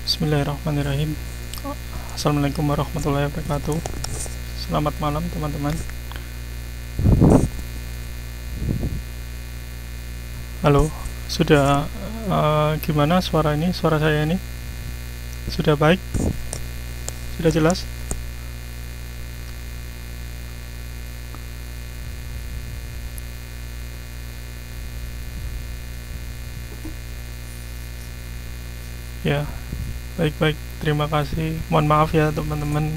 Bismillahirrahmanirrahim. Assalamualaikum warahmatullahi wabarakatuh. Selamat malam teman-teman. Halo, sudah gimana suara saya ini? Sudah baik? Sudah jelas? Ya, baik-baik. Terima kasih. Mohon maaf ya teman-teman.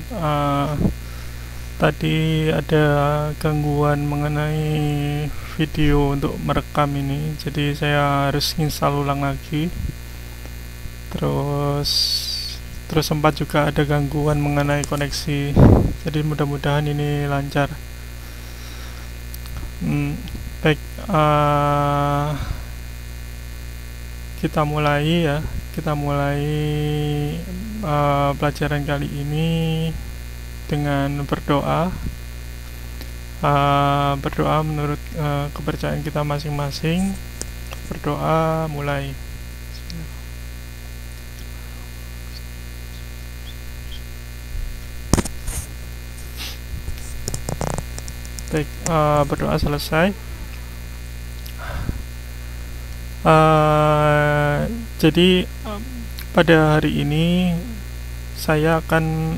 Tadi ada gangguan mengenai video untuk merekam ini, jadi saya harus install ulang lagi. Terus sempat juga ada gangguan mengenai koneksi, jadi mudah-mudahan ini lancar. Baik, kita mulai ya. Kita mulai pelajaran kali ini dengan berdoa. Berdoa menurut kepercayaan kita masing-masing. Berdoa mulai. Baik, berdoa selesai. Jadi pada hari ini saya akan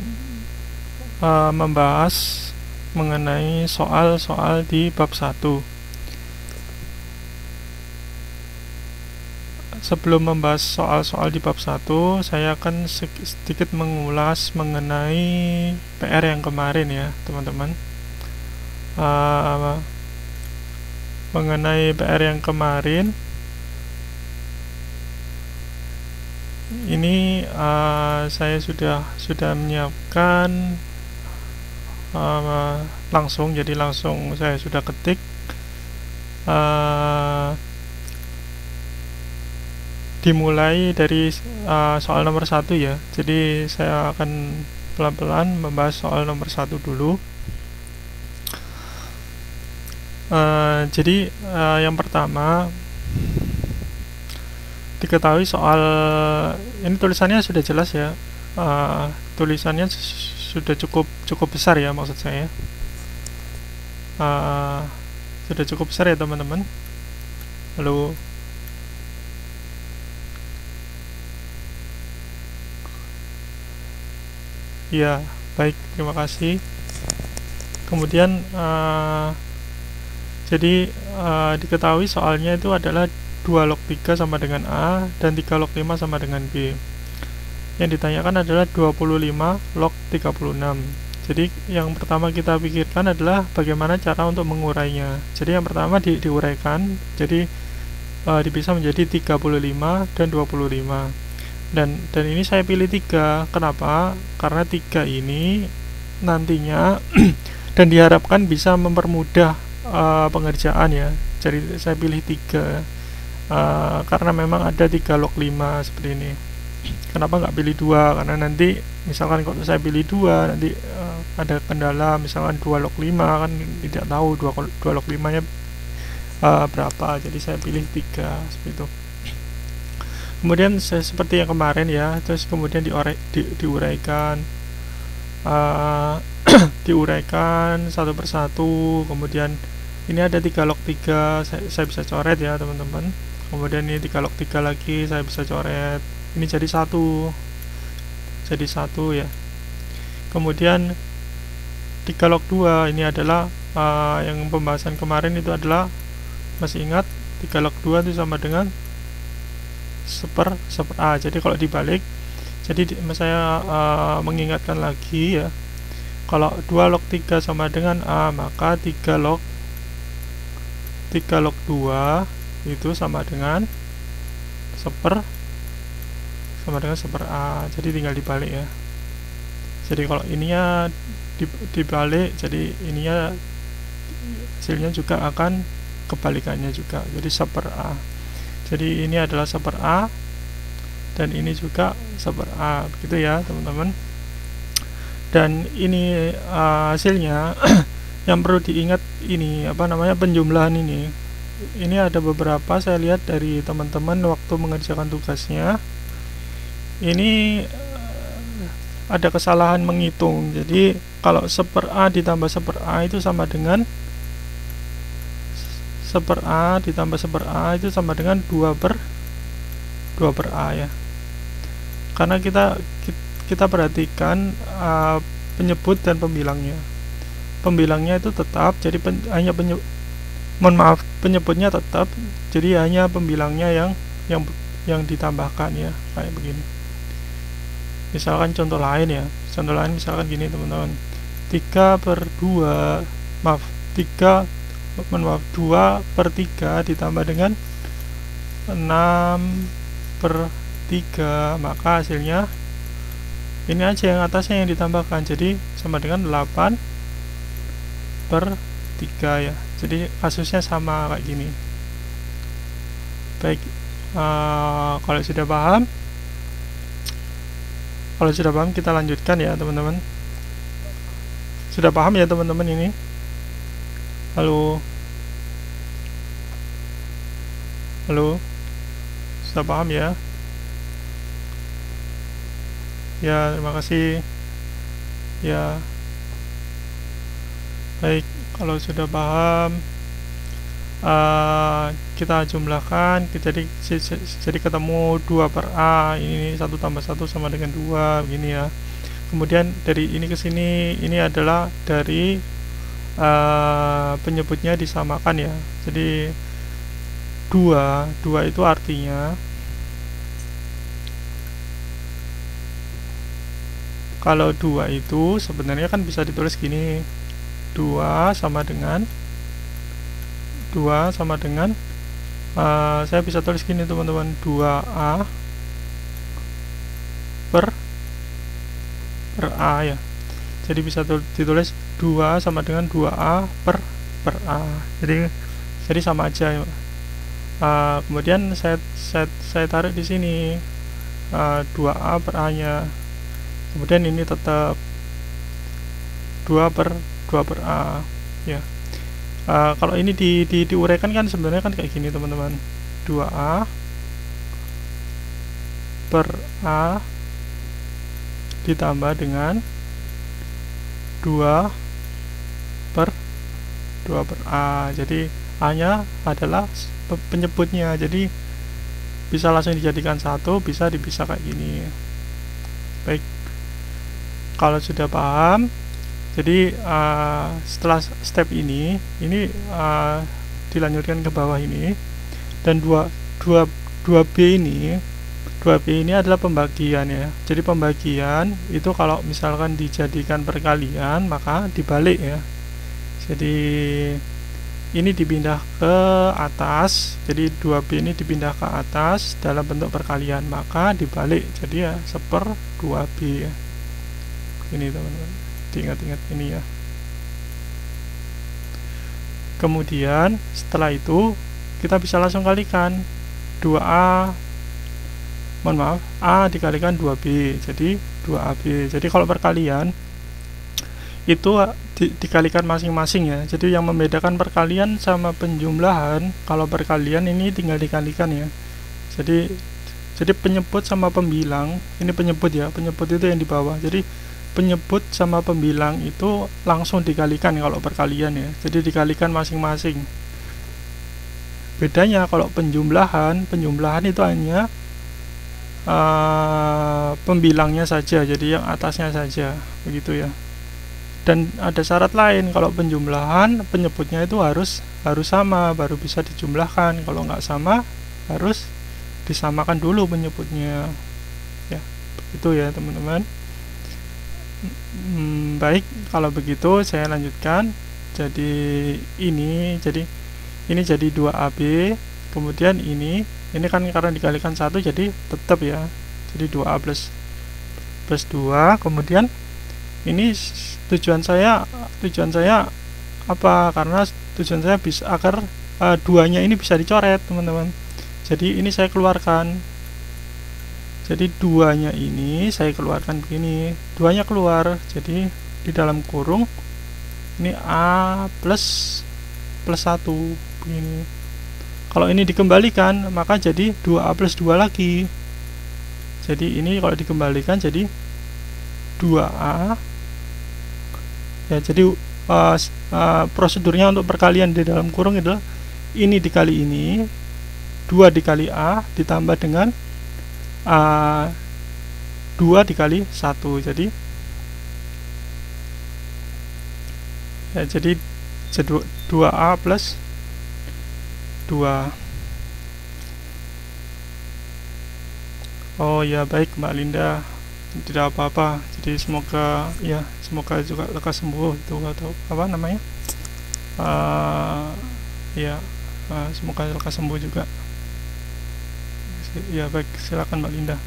membahas mengenai soal-soal di bab 1. Sebelum membahas soal-soal di bab 1, saya akan sedikit mengulas mengenai PR yang kemarin ya, teman-teman. Mengenai PR yang kemarin, ini saya sudah menyiapkan langsung saya sudah ketik dimulai dari soal nomor 1 ya. Jadi saya akan pelan-pelan membahas soal nomor 1 dulu. Jadi yang pertama, diketahui soal ini, tulisannya sudah jelas ya. Tulisannya sudah cukup besar ya, maksud saya. Sudah cukup besar ya teman-teman. Halo. Ya, baik, terima kasih. Kemudian jadi diketahui soalnya itu adalah 2 log 3 sama dengan A dan 3 log 5 sama dengan B. Yang ditanyakan adalah 25 log 36. Jadi yang pertama kita pikirkan adalah bagaimana cara untuk mengurainya. Jadi yang pertama diuraikan, jadi dipisah menjadi 35 dan 25. Dan ini saya pilih 3. Kenapa? Karena 3 ini nantinya dan diharapkan bisa mempermudah pengerjaan ya. Jadi saya pilih 3 karena memang ada 3 log 5 seperti ini. Kenapa nggak pilih 2? Karena nanti misalkan kalau saya pilih 2 nanti ada kendala, misalkan 2 log 5 kan tidak tahu 2 log 5 nya berapa. Jadi saya pilih 3 seperti itu. Kemudian seperti yang kemarin ya, terus kemudian diuraikan diuraikan satu persatu. Kemudian ini ada 3 log 3, saya bisa coret ya teman-teman. Kemudian ini 3 log 3 lagi, saya bisa coret. Ini jadi 1 ya. Kemudian 3 log 2 ini adalah yang pembahasan kemarin itu adalah, masih ingat 3 log 2 itu sama dengan seper A. Jadi kalau dibalik, jadi saya mengingatkan lagi ya, kalau 2 log 3 sama dengan A, maka 3 log 2 itu sama dengan seper A. Jadi tinggal dibalik ya. Jadi kalau ininya dibalik, jadi ininya hasilnya juga akan kebalikannya juga. Jadi seper A. Jadi ini adalah seper A dan ini juga seper A, begitu ya teman-teman. Dan ini hasilnya yang perlu diingat ini penjumlahan ini. Ini ada beberapa saya lihat dari teman-teman waktu mengerjakan tugasnya. ini ada kesalahan menghitung. Jadi kalau 1/A ditambah 1/A itu sama dengan 1/A ditambah 1/A itu sama dengan 2/A ya. Karena kita perhatikan penyebut dan pembilangnya. Pembilangnya itu tetap, jadi penyebutnya tetap, jadi hanya pembilangnya yang ditambahkan ya, kayak begini. Misalkan contoh lain ya, misalkan gini teman-teman, 2/3 ditambah dengan 6/3, maka hasilnya ini aja yang atasnya yang ditambahkan, jadi sama dengan 8/3 ya. Jadi kasusnya sama kayak gini. Baik, kalau sudah paham kita lanjutkan ya teman-teman. Sudah paham ya teman-teman ini? Halo, sudah paham ya? Ya, terima kasih ya. Baik, kalau sudah paham, kita jumlahkan, jadi ketemu 2/A, ini 1 tambah 1 sama dengan 2, begini ya. Kemudian dari ini ke sini, ini adalah dari penyebutnya disamakan ya. Jadi 2 itu artinya kalau 2 itu sebenarnya kan bisa ditulis gini, 2 sama dengan saya bisa tulis gini teman-teman, 2A per A ya. Jadi bisa ditulis 2 sama dengan 2A per A. Jadi sama aja ya. Kemudian saya tarik di sini 2A per A nya. Kemudian ini tetap 2 per A ya. Kalau ini diuraikan kan sebenarnya kan kayak gini teman-teman, 2A per A ditambah dengan 2 per A. Jadi A nya adalah penyebutnya, jadi bisa langsung dijadikan satu, bisa dipisah kayak gini. Baik, kalau sudah paham, jadi setelah step ini dilanjutkan ke bawah ini, dan 2B ini adalah pembagian ya. Jadi pembagian itu kalau misalkan dijadikan perkalian maka dibalik ya. Jadi ini dipindah ke atas, jadi 2B ini dipindah ke atas dalam bentuk perkalian, maka dibalik jadi ya 1/2B ya. Ini teman-teman, diingat-ingat ini ya. Kemudian setelah itu kita bisa langsung kalikan 2A, mohon maaf, A dikalikan 2B, jadi 2AB. Jadi kalau perkalian itu dikalikan masing-masing ya. Jadi yang membedakan perkalian sama penjumlahan, kalau perkalian ini tinggal dikalikan ya. Jadi penyebut sama pembilang, ini penyebut ya, penyebut itu yang di bawah. Jadi penyebut sama pembilang itu langsung dikalikan kalau perkalian ya. Jadi dikalikan masing-masing. Bedanya kalau penjumlahan itu hanya pembilangnya saja, jadi yang atasnya saja, begitu ya. Dan ada syarat lain, kalau penjumlahan penyebutnya itu harus sama baru bisa dijumlahkan. Kalau nggak sama harus disamakan dulu penyebutnya ya, begitu ya teman-teman. Baik, kalau begitu saya lanjutkan. Jadi ini jadi 2AB, kemudian ini kan karena dikalikan 1 jadi tetap ya, jadi 2A plus 2. Kemudian ini tujuan saya apa? Karena tujuan saya bisa agar 2-nya ini bisa dicoret teman-teman. Jadi ini saya keluarkan, jadi 2-nya ini saya keluarkan begini, 2-nya keluar, jadi di dalam kurung ini A plus 1 begini. Kalau ini dikembalikan maka jadi 2A plus 2 lagi. Jadi ini kalau dikembalikan jadi 2A ya. Jadi prosedurnya untuk perkalian di dalam kurung adalah ini dikali ini, 2 dikali A ditambah dengan 2 dikali 1. Jadi ya, jadi 2A plus 2. Oh ya, baik Mbak Linda, tidak apa-apa. Jadi semoga juga lekas sembuh itu, atau apa namanya, ya semoga lekas sembuh juga ya. Baik, silakan Mbak Linda.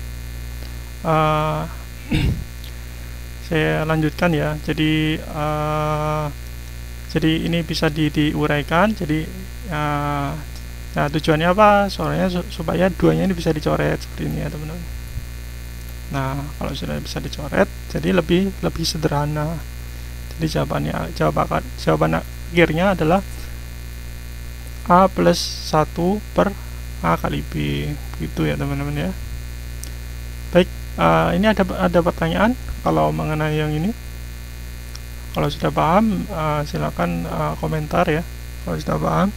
Saya lanjutkan ya. Jadi ini bisa diuraikan. Jadi nah, tujuannya apa? Soalnya supaya duanya ini bisa dicoret seperti ini ya teman-teman. Nah, kalau sudah bisa dicoret, jadi lebih sederhana. Jadi jawaban akhirnya adalah A plus 1 per A kali B. Begitu ya teman-teman ya. Baik, ini ada pertanyaan kalau mengenai yang ini. Kalau sudah paham, silakan komentar ya. Kalau sudah paham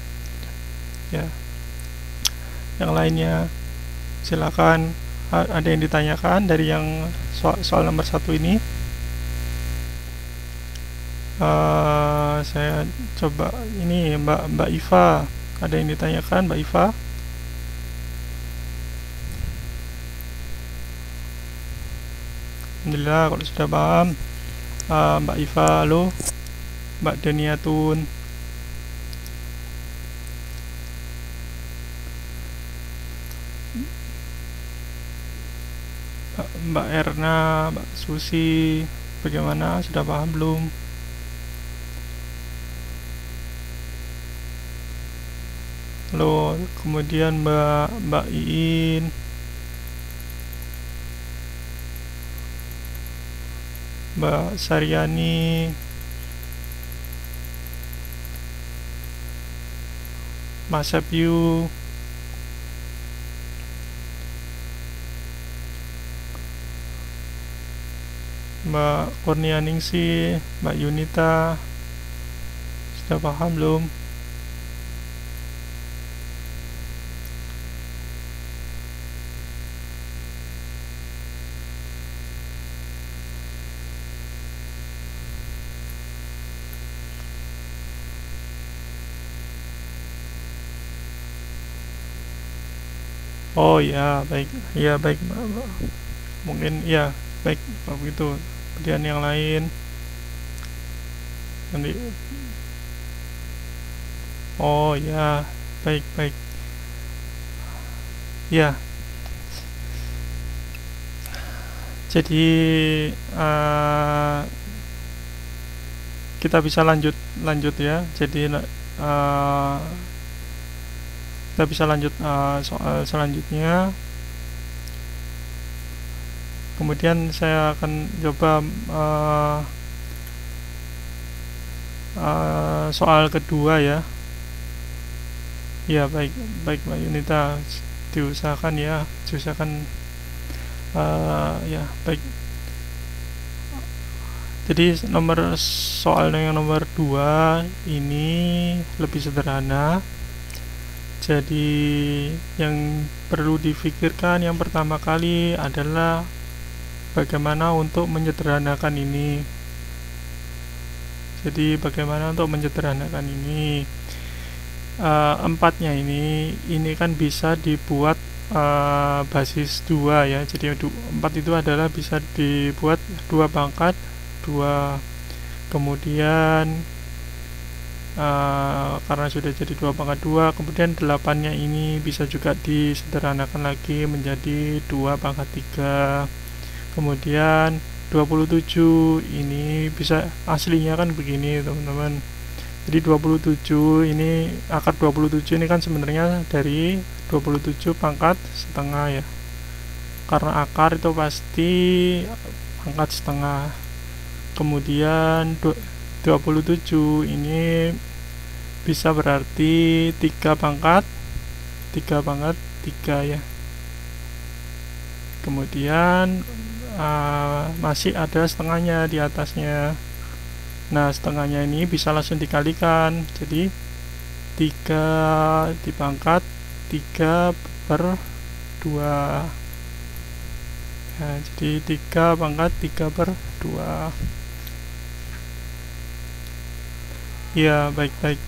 ya. Yang lainnya silakan. Ada yang ditanyakan dari yang soal nomor 1 ini? Saya coba ini, Mbak Iva, ada yang ditanyakan Mbak Iva? Alhamdulillah kalau sudah paham. Mbak Iva, halo. Mbak Deniatun, Mbak Erna, Mbak Susi, bagaimana, sudah paham belum? Halo. Kemudian Mbak Iin, Mbak Saryani, Mas Sepyu, Mbak Kurnianingsi, Mbak Yunita, sudah paham belum? Oh ya, baik. Ya, baik, Mbak. Mungkin ya, baik kalau begitu. Kemudian yang lain nanti. Oh ya, baik. Ya. Jadi kita bisa lanjut ya. Jadi kita bisa lanjut soal selanjutnya. Kemudian saya akan coba soal kedua ya. Ya, baik Mbak Yunita, diusahakan ya, ya, baik. Jadi soal yang nomor 2 ini lebih sederhana. Jadi yang perlu difikirkan yang pertama kali adalah bagaimana untuk menyederhanakan ini. Jadi bagaimana untuk menyederhanakan ini? 4-nya ini kan bisa dibuat basis 2 ya. Jadi 4 itu adalah bisa dibuat 2 pangkat 2. Kemudian karena sudah jadi 2 pangkat 2, kemudian 8-nya ini bisa juga disederhanakan lagi menjadi 2 pangkat 3. Kemudian 27 ini bisa, aslinya kan begini teman-teman. Jadi 27 ini, akar 27 ini kan sebenarnya dari 27 pangkat setengah ya. Karena akar itu pasti pangkat setengah. Kemudian 27 ini bisa berarti 3 pangkat 3 ya. kemudian masih ada setengahnya di atasnya. Nah, setengahnya ini bisa langsung dikalikan, jadi 3 dipangkat 3 per 2. Nah, jadi 3 pangkat 3 per 2. Ya, baik-baik.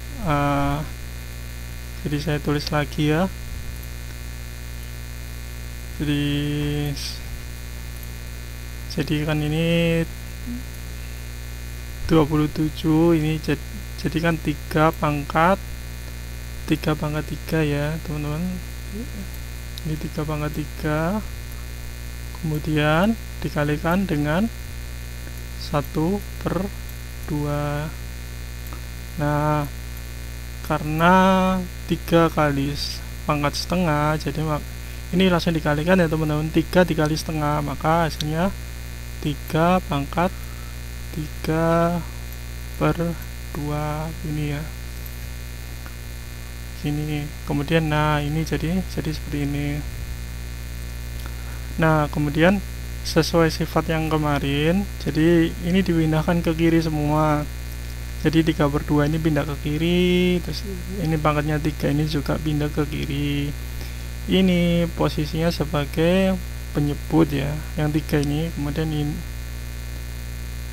Jadi saya tulis lagi ya. Jadi kan ini 27, ini jadi kan 3 pangkat 3 ya teman-teman. Ini 3 pangkat 3, kemudian dikalikan dengan 1 per 2. Nah, karena 3 kali pangkat setengah, jadi ini langsung dikalikan ya teman-teman. 3 dikali setengah, maka hasilnya 3 pangkat 3 per 2 ini ya. Ini kemudian, nah ini jadi seperti ini. Nah, kemudian sesuai sifat yang kemarin, jadi ini dipindahkan ke kiri semua. Jadi 3 per 2 ini pindah ke kiri, terus ini pangkatnya 3 ini juga pindah ke kiri. Ini posisinya sebagai penyebut ya, yang 3 ini, kemudian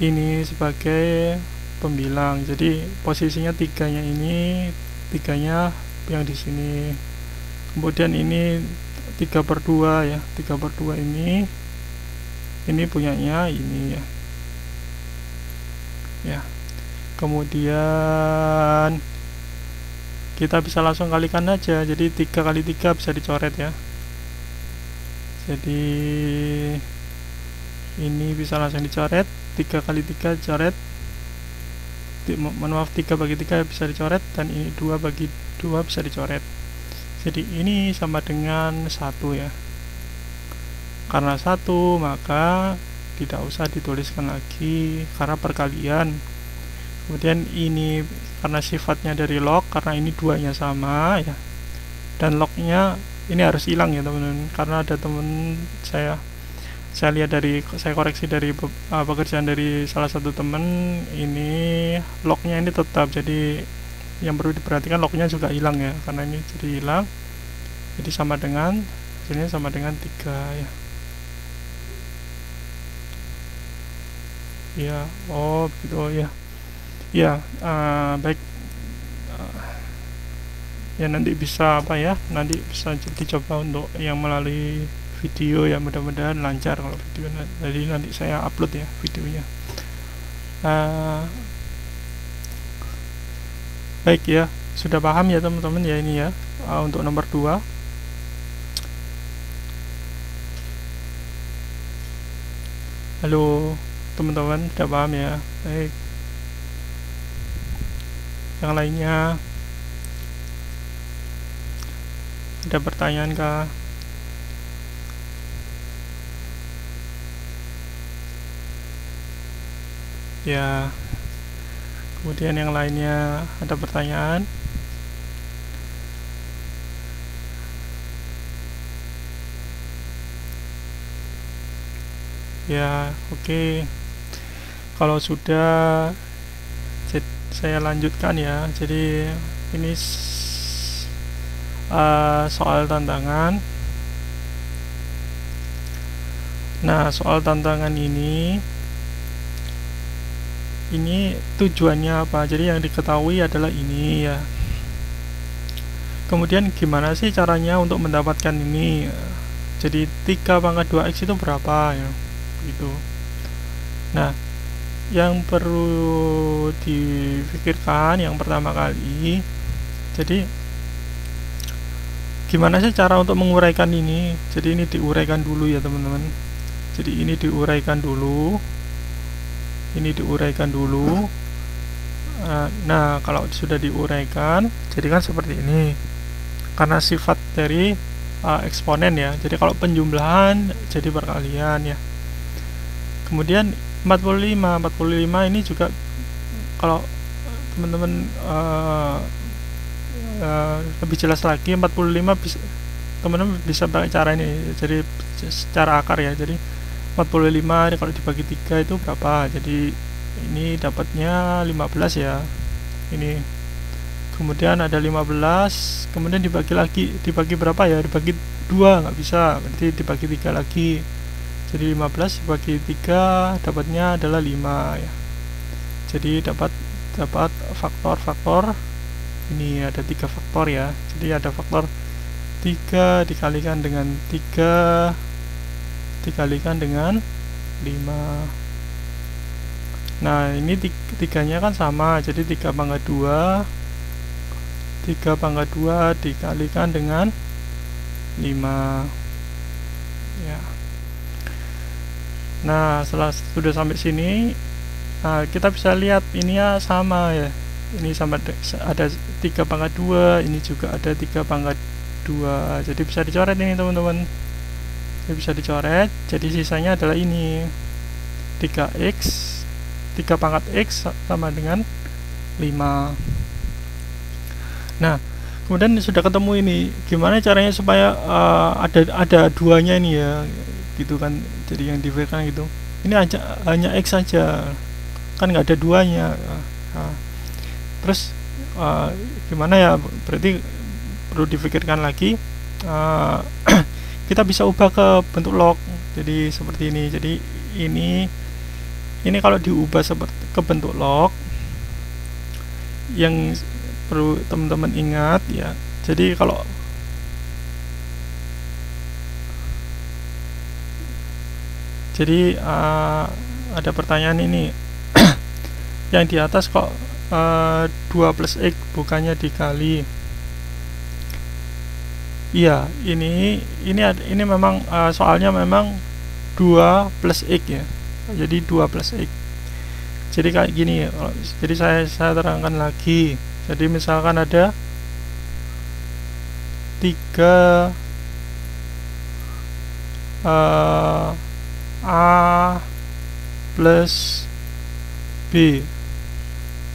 ini sebagai pembilang. Jadi posisinya 3-nya ini, 3-nya yang di sini. Kemudian ini 3 per 2 ya, 3 per 2 ini punyanya ini ya. Ya. Kemudian kita bisa langsung kalikan aja, jadi 3 kali 3 bisa dicoret ya. Jadi ini bisa langsung dicoret, 3 kali 3 coret, maaf 3 bagi 3 bisa dicoret, dan ini 2 bagi 2 bisa dicoret. Jadi ini sama dengan 1 ya. Karena 1 maka tidak usah dituliskan lagi karena perkalian. Kemudian ini karena sifatnya dari log, karena ini 2-nya sama ya, dan lognya ini harus hilang ya teman-teman, karena ada teman saya lihat saya koreksi dari pekerjaan dari salah satu teman, ini lognya ini tetap, jadi yang perlu diperhatikan lognya juga hilang ya, karena ini jadi hilang, jadi sama dengan hasilnya sama dengan 3 ya. Ya, oh begitu, oh ya. Ya, baik. Ya nanti bisa nanti bisa dicoba untuk yang melalui video ya, mudah-mudahan lancar kalau video. Jadi nanti saya upload ya videonya. Baik ya, sudah paham ya teman-teman ya ini ya, untuk nomor 2. Halo teman-teman, sudah paham ya? Baik. Yang lainnya ada pertanyaan kah? Ya, kemudian yang lainnya ada pertanyaan? Ya, oke. Kalau sudah, saya lanjutkan ya. Jadi ini soal tantangan. Nah, soal tantangan ini tujuannya apa? Jadi yang diketahui adalah ini ya. Kemudian gimana sih caranya untuk mendapatkan ini? Jadi 3 pangkat 2x itu berapa ya? Gitu. Nah, yang perlu dipikirkan yang pertama kali, jadi gimana sih cara untuk menguraikan ini? Jadi ini diuraikan dulu ya teman-teman. Jadi ini diuraikan dulu, ini diuraikan dulu. Nah, kalau sudah diuraikan, jadi kan seperti ini. Karena sifat dari eksponen ya. Jadi kalau penjumlahan jadi perkalian ya. Kemudian 45 ini juga kalau teman-teman lebih jelas lagi, 45 teman-teman bisa pakai cara ini, jadi secara akar ya. Jadi 45 kalau dibagi 3 itu berapa, jadi ini dapatnya 15 ya, ini. Kemudian ada 15, kemudian dibagi lagi, dibagi berapa ya, dibagi 2 nggak bisa, berarti dibagi 3 lagi, jadi 15 dibagi 3 dapatnya adalah 5 ya. Jadi dapat faktor ini ada 3 faktor ya. Jadi ada faktor 3 dikalikan dengan 3 dikalikan dengan 5. Nah ini tiganya kan sama, jadi 3 pangkat 2 dikalikan dengan 5 ya. Nah setelah sudah sampai sini, nah kita bisa lihat ini ya sama ya, ini sama, ada 3 pangkat 2, ini juga ada 3 pangkat 2, jadi bisa dicoret ini teman-teman, ini bisa dicoret. Jadi sisanya adalah ini 3 pangkat x sama dengan 5. Nah kemudian sudah ketemu ini, gimana caranya supaya ada duanya ini ya, gitu kan. Jadi yang diberikan gitu, ini hanya x saja, kan nggak ada duanya. Nah, terus gimana ya, berarti perlu dipikirkan lagi. Kita bisa ubah ke bentuk log, jadi seperti ini. Jadi ini kalau diubah seperti ke bentuk log, yang perlu teman-teman ingat ya, jadi kalau ada pertanyaan ini yang di atas kok 2 plus x bukannya dikali. Iya, ini memang soalnya memang 2 plus x ya, jadi 2 plus x. Jadi kayak gini ya. Jadi saya terangkan lagi. Jadi misalkan ada 3 A plus B.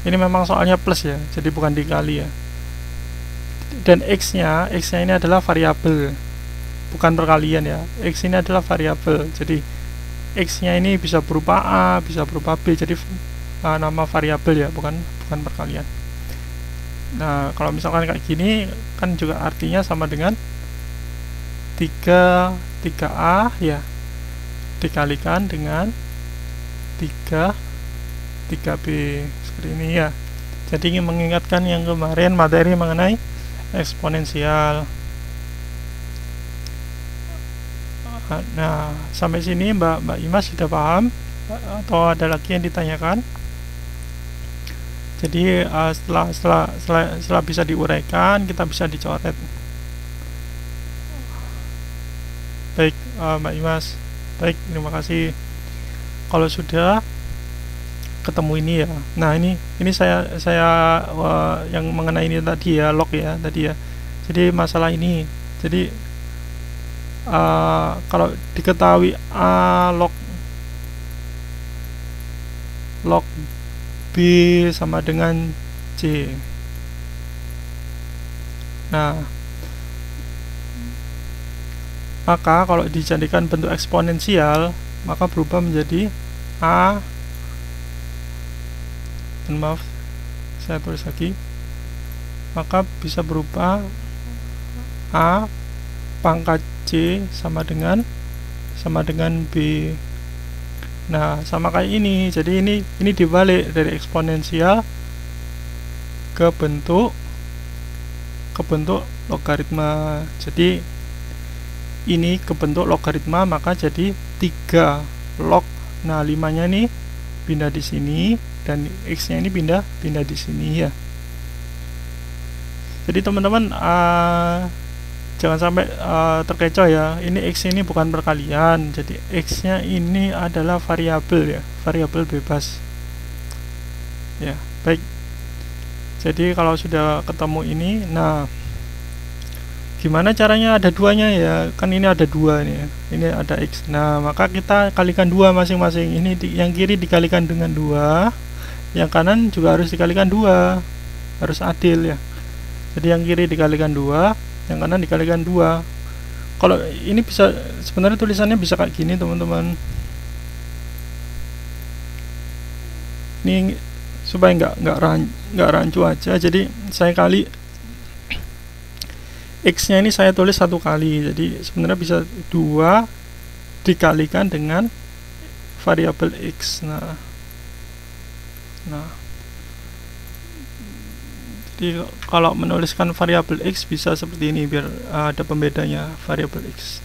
Ini memang soalnya plus ya, jadi bukan dikali ya. Dan x-nya ini adalah variabel, bukan perkalian ya. X ini adalah variabel. Jadi x-nya ini bisa berupa A, bisa berupa B. Jadi nama variabel ya, bukan perkalian. Nah, kalau misalkan kayak gini kan juga artinya sama dengan 3A ya dikalikan dengan 3B seperti ini ya. Jadi ingin mengingatkan yang kemarin materi mengenai eksponensial. Nah, sampai sini Mbak Imas sudah paham atau ada lagi yang ditanyakan? Jadi setelah bisa diuraikan, kita bisa dicoret. Baik, Mbak Imas. Baik, terima kasih. Kalau sudah ketemu ini ya. Nah, ini saya yang mengenai ini tadi ya, log ya tadi ya. Jadi masalah ini. Jadi kalau diketahui A log B sama dengan C. Nah, maka kalau dijadikan bentuk eksponensial, maka berubah menjadi A, dan maaf saya tulis lagi, maka bisa berubah A pangkat C sama dengan B. Nah, sama kayak ini. Jadi ini dibalik dari eksponensial ke bentuk logaritma. Jadi ini ke bentuk logaritma, maka jadi 3 log. Nah, 5-nya nih pindah di sini dan x-nya ini pindah di sini ya. Jadi teman-teman jangan sampai terkecoh ya. Ini x ini bukan perkalian. Jadi x-nya ini adalah variabel ya, variabel bebas. Ya, baik. Jadi kalau sudah ketemu ini, nah gimana caranya ada duanya ya, kan ini ada 2 nih, ini ada x. Nah, maka kita kalikan 2 masing-masing. Ini yang kiri dikalikan dengan 2, yang kanan juga harus dikalikan 2, harus adil ya. Jadi yang kiri dikalikan 2, yang kanan dikalikan 2. kalau ini bisa sebenarnya tulisannya bisa kayak gini teman-teman. Ini supaya nggak rancu aja, jadi saya kali x nya ini saya tulis 1 kali, jadi sebenarnya bisa 2 dikalikan dengan variabel x. Nah jadi kalau menuliskan variabel x bisa seperti ini, biar ada pembedanya variabel x.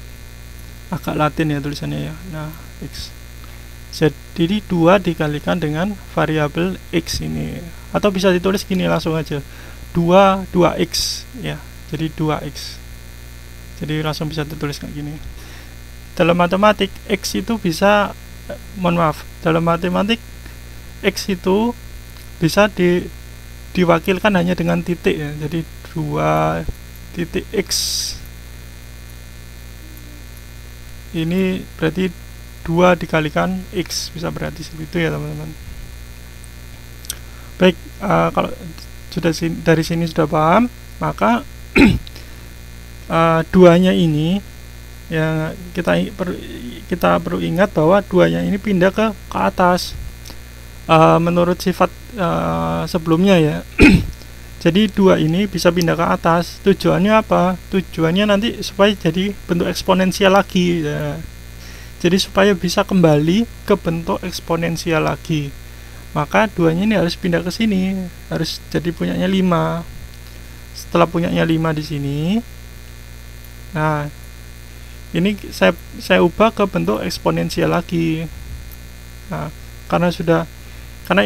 Agak Latin ya tulisannya ya. Nah, x. Jadi 2 dikalikan dengan variabel x ini, atau bisa ditulis gini langsung aja, 2x ya, jadi 2x. Jadi langsung bisa ditulis kayak gini. Dalam matematik x itu bisa dalam matematik x itu bisa diwakilkan hanya dengan titik ya. Jadi 2 titik x ini berarti 2 dikalikan x, bisa berarti seperti itu ya teman-teman. Baik, kalau sudah dari sini sudah paham, maka duanya ini ya kita perlu ingat bahwa duanya ini pindah ke atas menurut sifat sebelumnya ya. Jadi 2 ini bisa pindah ke atas. Tujuannya apa? Tujuannya nanti supaya jadi bentuk eksponensial lagi ya. Jadi supaya bisa kembali ke bentuk eksponensial lagi, maka 2-nya ini harus pindah ke sini, harus jadi punyanya 5. Setelah punyanya 5 di sini, nah ini saya ubah ke bentuk eksponensial lagi. Nah, karena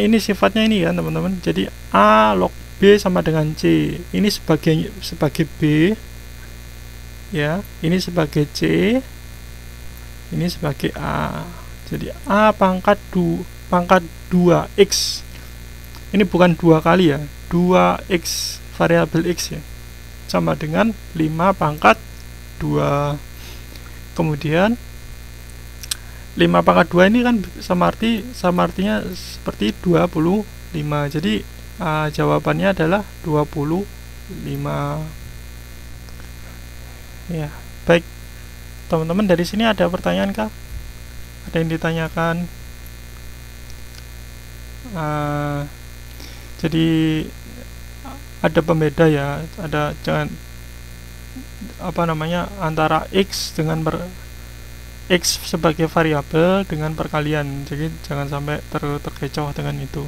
ini sifatnya ini ya teman-teman. Jadi A log B sama dengan C. Ini sebagai B ya, ini sebagai C, ini sebagai A. Jadi A pangkat 2x. Ini bukan 2 kali ya, 2x variabel x ya, sama dengan 5 pangkat 2. Kemudian 5 pangkat 2 ini kan sama artinya seperti 25. Jadi jawabannya adalah 25 ya. Baik teman-teman, dari sini ada pertanyaan kah? Ada yang ditanyakan? Jadi ada pembeda ya, ada antara x dengan x sebagai variabel dengan perkalian. Jadi jangan sampai terkecoh dengan itu.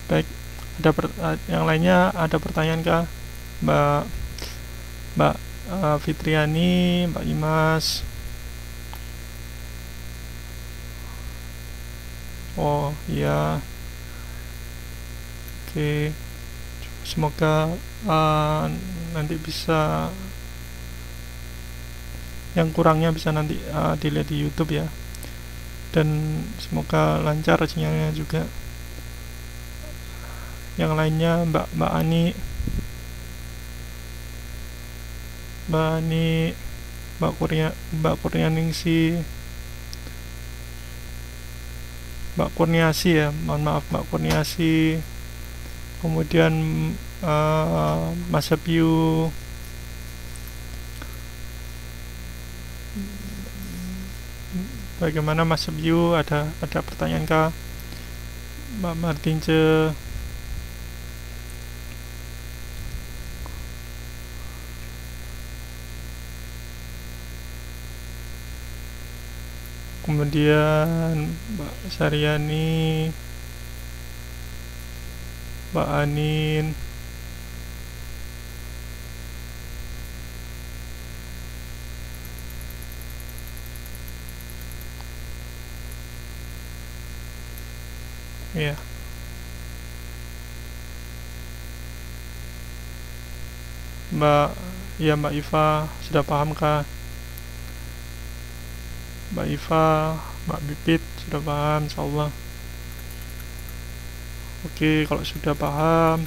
Baik, yang lainnya ada pertanyaan kah? Mbak Fitriani, Mbak Imas. Oh iya, oke. Semoga nanti bisa, yang kurangnya bisa nanti dilihat di YouTube ya. Dan semoga lancar sinyalnya juga. Yang lainnya Mbak Ani, Mbak Kurnianingsi, Mbak Kurniasi ya, mohon maaf Mbak Kurniasi. Kemudian Mas Abiu, bagaimana Mas Abiu, ada pertanyaan kah? Mbak Martince. Kemudian Mbak Saryani, Mbak Anin, ya. Mbak Iva, sudah paham kah? Mbak Iva, Mbak Bipit, sudah paham insyaallah. Oke, kalau sudah paham,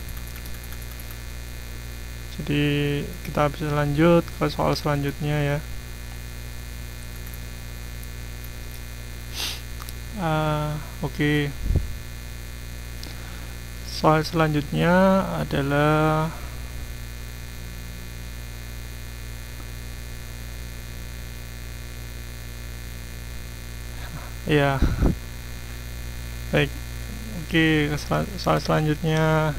jadi kita bisa lanjut ke soal selanjutnya ya. Oke. Soal selanjutnya adalah Ya, baik. Oke, soal selanjutnya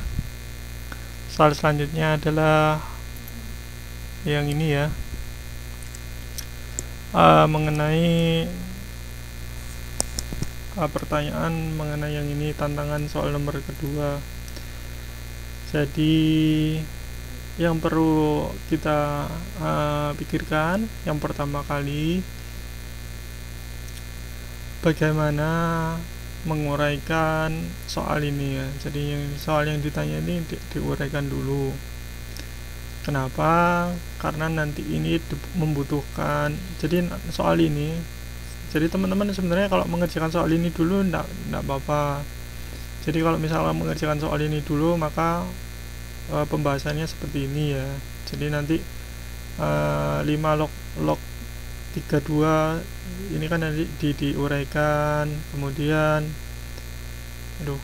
adalah yang ini ya, mengenai pertanyaan mengenai yang ini, tantangan soal nomor kedua. Jadi yang perlu kita pikirkan yang pertama kali, bagaimana menguraikan soal ini ya. Jadi soal yang ditanya ini diuraikan dulu. Kenapa? Karena nanti ini membutuhkan. Jadi soal ini, jadi teman-teman sebenarnya kalau mengerjakan soal ini dulu enggak apa-apa. Jadi kalau misalnya mengerjakan soal ini dulu, maka pembahasannya seperti ini ya. Jadi nanti 5 log 32 ini kan nanti diuraikan, kemudian aduh,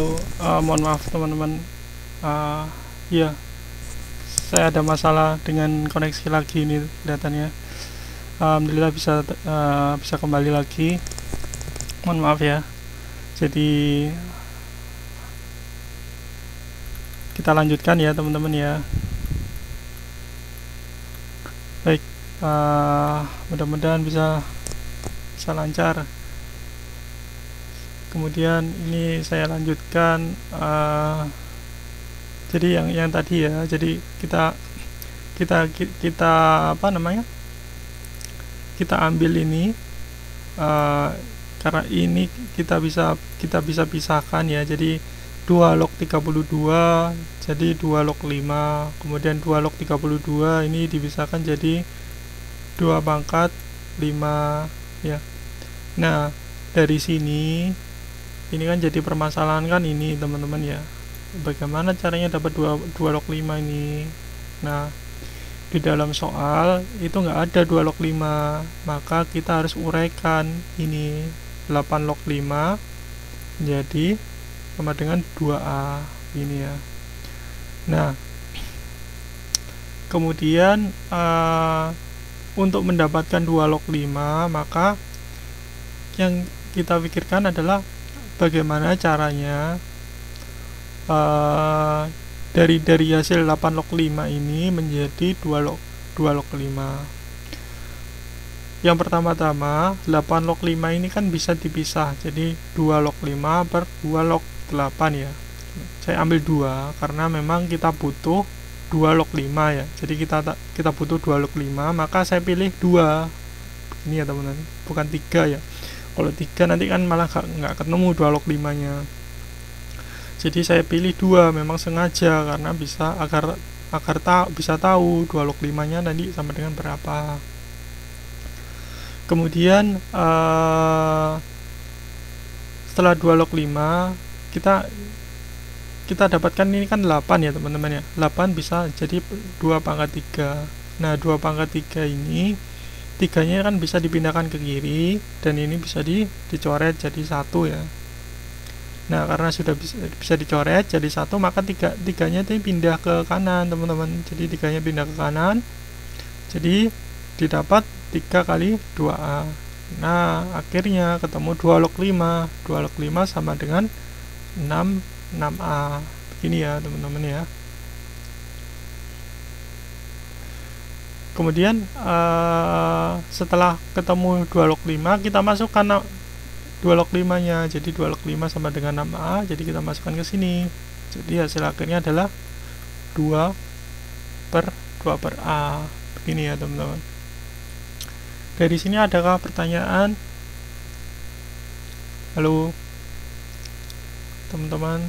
Halo, mohon maaf teman-teman. Ya, saya ada masalah dengan koneksi lagi ini kelihatannya. Alhamdulillah bisa kembali lagi. Mohon maaf ya. Jadi kita lanjutkan ya teman-teman ya. Baik, mudah-mudahan bisa lancar. Kemudian ini saya lanjutkan. Jadi yang tadi ya. Jadi kita apa namanya? Kita ambil ini. Karena ini kita bisa pisahkan ya. Jadi 2 log 32 jadi 2 log 5, kemudian 2 log 32 ini dipisahkan jadi 2 pangkat 5 ya. Nah, dari sini ini kan jadi permasalahan kan ini teman-teman ya. Bagaimana caranya dapat 2 log 5 ini? Nah, di dalam soal itu nggak ada 2 log 5, maka kita harus uraikan ini 8 log 5 jadi sama dengan 2A ini ya. Nah, kemudian untuk mendapatkan 2 log 5 maka yang kita pikirkan adalah bagaimana caranya dari hasil 8 log 5 ini menjadi 2 log 5. Yang pertama-tama 8 log 5 ini kan bisa dipisah, jadi 2 log 5 per 2 log 8 ya. Saya ambil 2 karena memang kita butuh 2 log 5 ya. Jadi kita butuh 2 log 5, maka saya pilih 2. Ini ya teman-teman, bukan 3 ya. Kalau 3 nanti kan malah nggak ketemu 2 log 5 nya. Jadi saya pilih 2 memang sengaja karena bisa tahu 2 log 5 nya nanti sama dengan berapa. Kemudian setelah 2 log 5 kita dapatkan ini kan 8 ya teman-teman ya. 8 bisa jadi 2 pangkat 3. Nah, 2 pangkat 3 ini 3-nya kan bisa dipindahkan ke kiri dan ini bisa dicoret jadi 1 ya. Nah, karena sudah bisa dicoret jadi 1, maka 3-nya itu pindah ke kanan teman-teman. Jadi 3-nya pindah ke kanan. Jadi didapat 3 kali 2A. Nah, akhirnya ketemu 2 log 5. 2 log 5 sama dengan 6A. Begini ya teman-teman ya. Kemudian setelah ketemu 2 log 5, kita masukkan 2 log 5 nya. Jadi 2 log 5 sama dengan 6A. Jadi kita masukkan ke sini. Jadi hasil akhirnya adalah 2 per A. Begini ya teman-teman. Dari sini adakah pertanyaan? Halo teman-teman,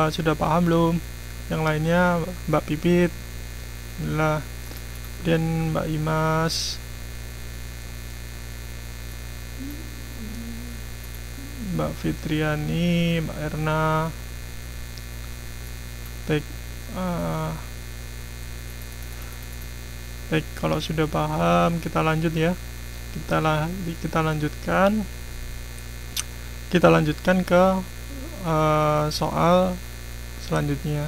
sudah paham belum? Yang lainnya Mbak Pipit, Alhamdulillah, dan Mbak Imas, Mbak Fitriani, Mbak Erna. Baik, baik, kalau sudah paham kita lanjut ya. Kita lanjutkan ke soal selanjutnya.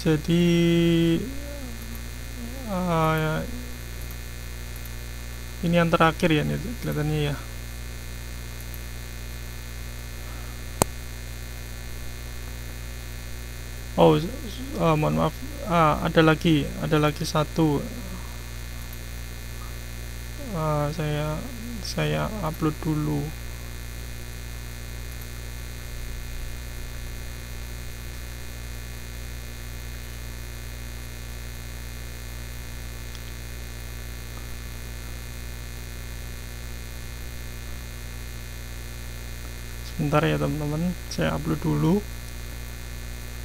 Jadi ini yang terakhir ya nih kelihatannya ya. Oh, mohon maaf, ada lagi satu. Saya upload dulu. Sebentar ya teman-teman, saya upload dulu.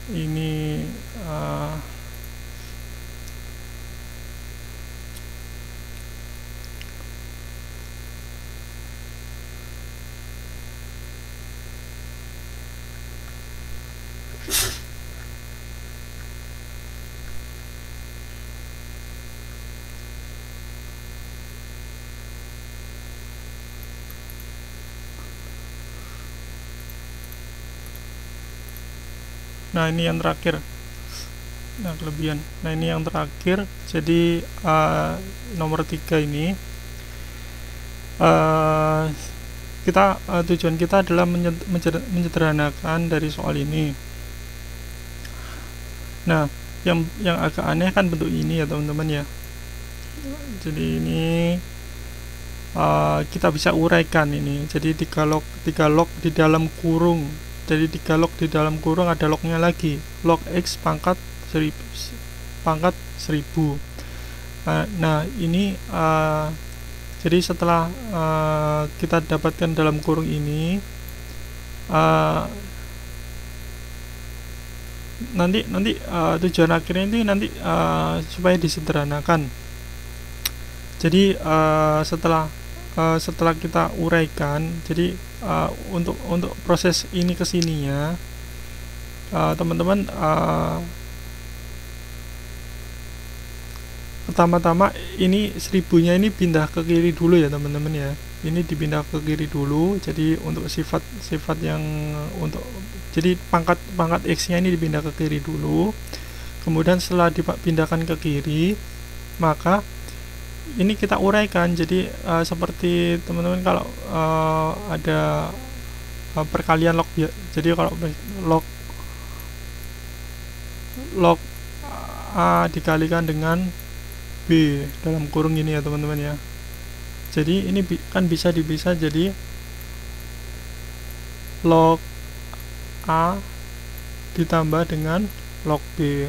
Ini Nah, ini yang terakhir. Nah, kelebihan. Nah, ini yang terakhir. Jadi nomor 3 ini tujuan kita adalah menyederhanakan dari soal ini. Nah, yang agak aneh kan bentuk ini ya teman-teman ya. Jadi ini kita bisa uraikan ini. Jadi 3 log di dalam kurung. Jadi 3 log di dalam kurung ada lognya lagi. Log X pangkat 1000. Nah, ini jadi setelah kita dapatkan dalam kurung ini, nanti tujuan akhirnya ini nanti supaya disederhanakan. Jadi setelah kita uraikan, jadi untuk proses ini kesininya, teman-teman pertama-tama ini 1000-nya ini pindah ke kiri dulu ya teman-teman ya. Ini dipindah ke kiri dulu. Jadi untuk sifat yang jadi pangkat X-nya ini dipindah ke kiri dulu. Kemudian setelah dipindahkan ke kiri, maka ini kita uraikan. Jadi seperti teman-teman kalau ada perkalian log ya. Jadi kalau log A dikalikan dengan B dalam kurung ini ya teman-teman ya. Jadi ini kan bisa dipisah jadi log A ditambah dengan log B.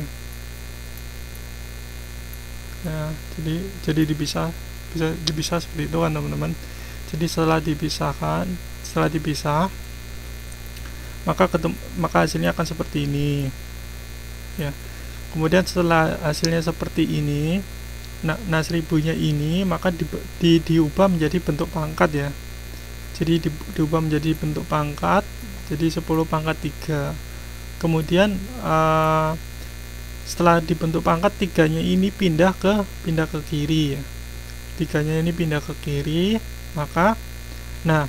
Nah, jadi bisa dipisah seperti itu kan teman-teman. Jadi setelah dipisah maka hasilnya akan seperti ini ya. Kemudian setelah hasilnya seperti ini, nah 1000-nya ini maka diubah menjadi bentuk pangkat ya. Jadi diubah menjadi bentuk pangkat, jadi 10 pangkat 3. Kemudian setelah dibentuk pangkat, 3-nya ini pindah ke kiri ya. 3-nya ini pindah ke kiri, maka nah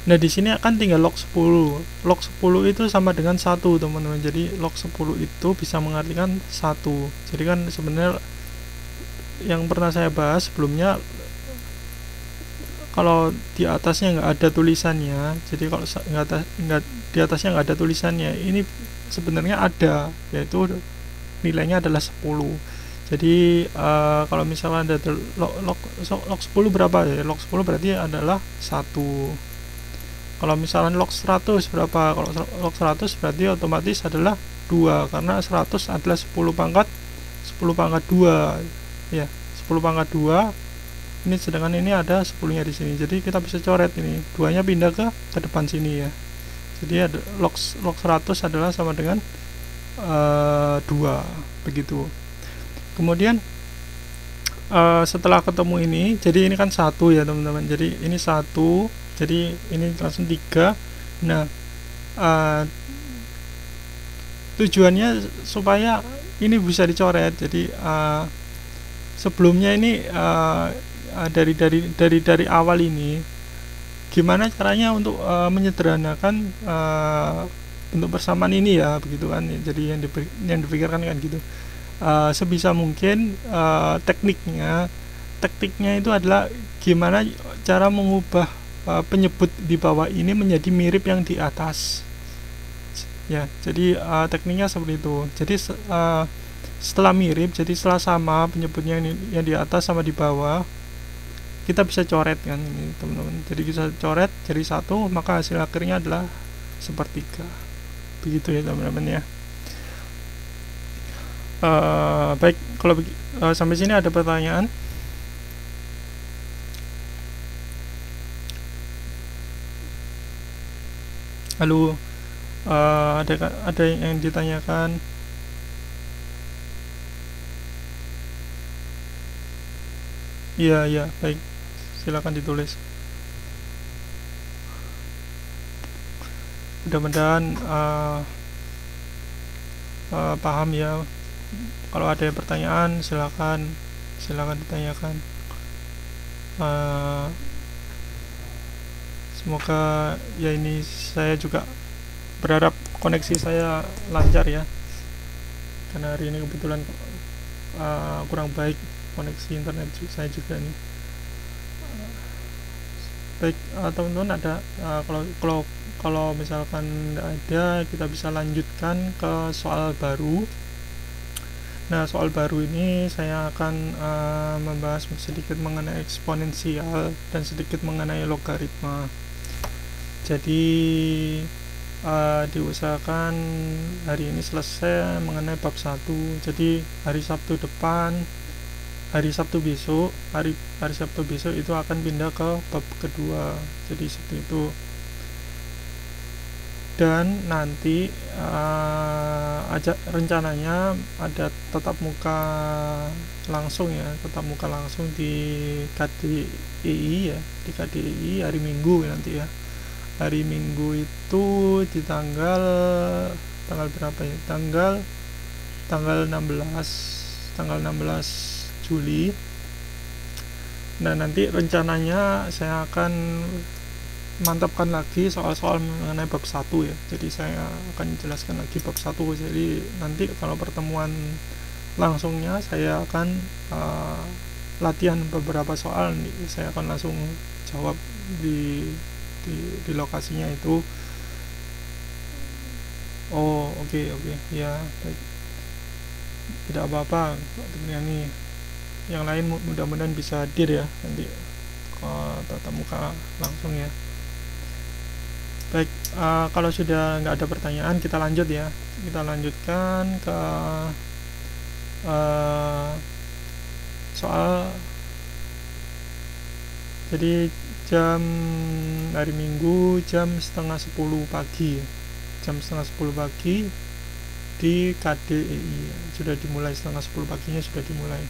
di sini akan tinggal log 10. Log 10 itu sama dengan 1 teman-teman. Jadi log 10 itu bisa mengartikan 1. Jadi kan sebenarnya yang pernah saya bahas sebelumnya, kalau di atasnya nggak ada tulisannya, jadi kalau di atasnya nggak ada tulisannya, ini sebenarnya ada, yaitu nilainya adalah 10. Jadi kalau misalnya ada log 10 berapa ya? Log 10 berarti adalah 1. Kalau misalnya log 100 berapa? Kalau log 100 berarti otomatis adalah 2, karena 100 adalah 10 pangkat 2 ya, 10 pangkat 2 ini, sedangkan ini ada 10-nya di sini. Jadi kita bisa coret ini, 2-nya pindah ke depan sini ya. Jadi ada log 100 adalah sama dengan 2 begitu. Kemudian setelah ketemu ini, jadi ini kan 1 ya teman-teman. Jadi ini 1, jadi ini langsung 3. Nah tujuannya supaya ini bisa dicoret. Jadi sebelumnya ini dari awal ini gimana caranya untuk menyederhanakan bentuk persamaan ini ya, begitu kan. Jadi yang dipikirkan kan gitu. Sebisa mungkin tekniknya itu adalah gimana cara mengubah penyebut di bawah ini menjadi mirip yang di atas ya. Jadi tekniknya seperti itu. Jadi setelah mirip, jadi setelah sama penyebutnya yang di atas sama di bawah, kita bisa coret kan ini teman-teman. Jadi kita coret jadi 1, maka hasil akhirnya adalah sepertiga. Begitu ya teman-teman ya. Baik, kalau sampai sini ada pertanyaan? Lalu ada yang ditanyakan? Iya, baik. Silakan ditulis. Mudah-mudahan paham ya. Kalau ada pertanyaan silakan ditanyakan. Semoga ya, ini saya juga berharap koneksi saya lancar ya. karena hari ini kebetulan kurang baik koneksi internet saya juga nih. Baik, teman-teman ada kalau misalkan ada, kita bisa lanjutkan ke soal baru. Nah, soal baru ini saya akan membahas sedikit mengenai eksponensial dan sedikit mengenai logaritma. Jadi diusahakan hari ini selesai mengenai bab 1. Jadi hari Sabtu besok itu akan pindah ke bab kedua. Jadi seperti itu. Dan nanti rencananya ada tatap muka langsung di KDII ya, di KDII hari Minggu nanti ya. Hari Minggu itu di tanggal berapa ya? Tanggal 16 Juli. Nah, nanti rencananya saya akan mantapkan lagi soal-soal mengenai bab 1 ya. Jadi saya akan jelaskan lagi bab 1. Jadi nanti kalau pertemuan langsungnya saya akan latihan beberapa soal nih. Saya akan langsung jawab di lokasinya itu. Oh, oke. Ya, baik. Tidak apa-apa, nih. Yang lain mudah-mudahan bisa hadir ya nanti tatap muka langsung ya. Baik, kalau sudah nggak ada pertanyaan, kita lanjut ya. Kita lanjutkan ke soal. Jadi hari Minggu jam 9:30 pagi. Jam 9:30 pagi di KDII sudah dimulai. 9:30 paginya sudah dimulai.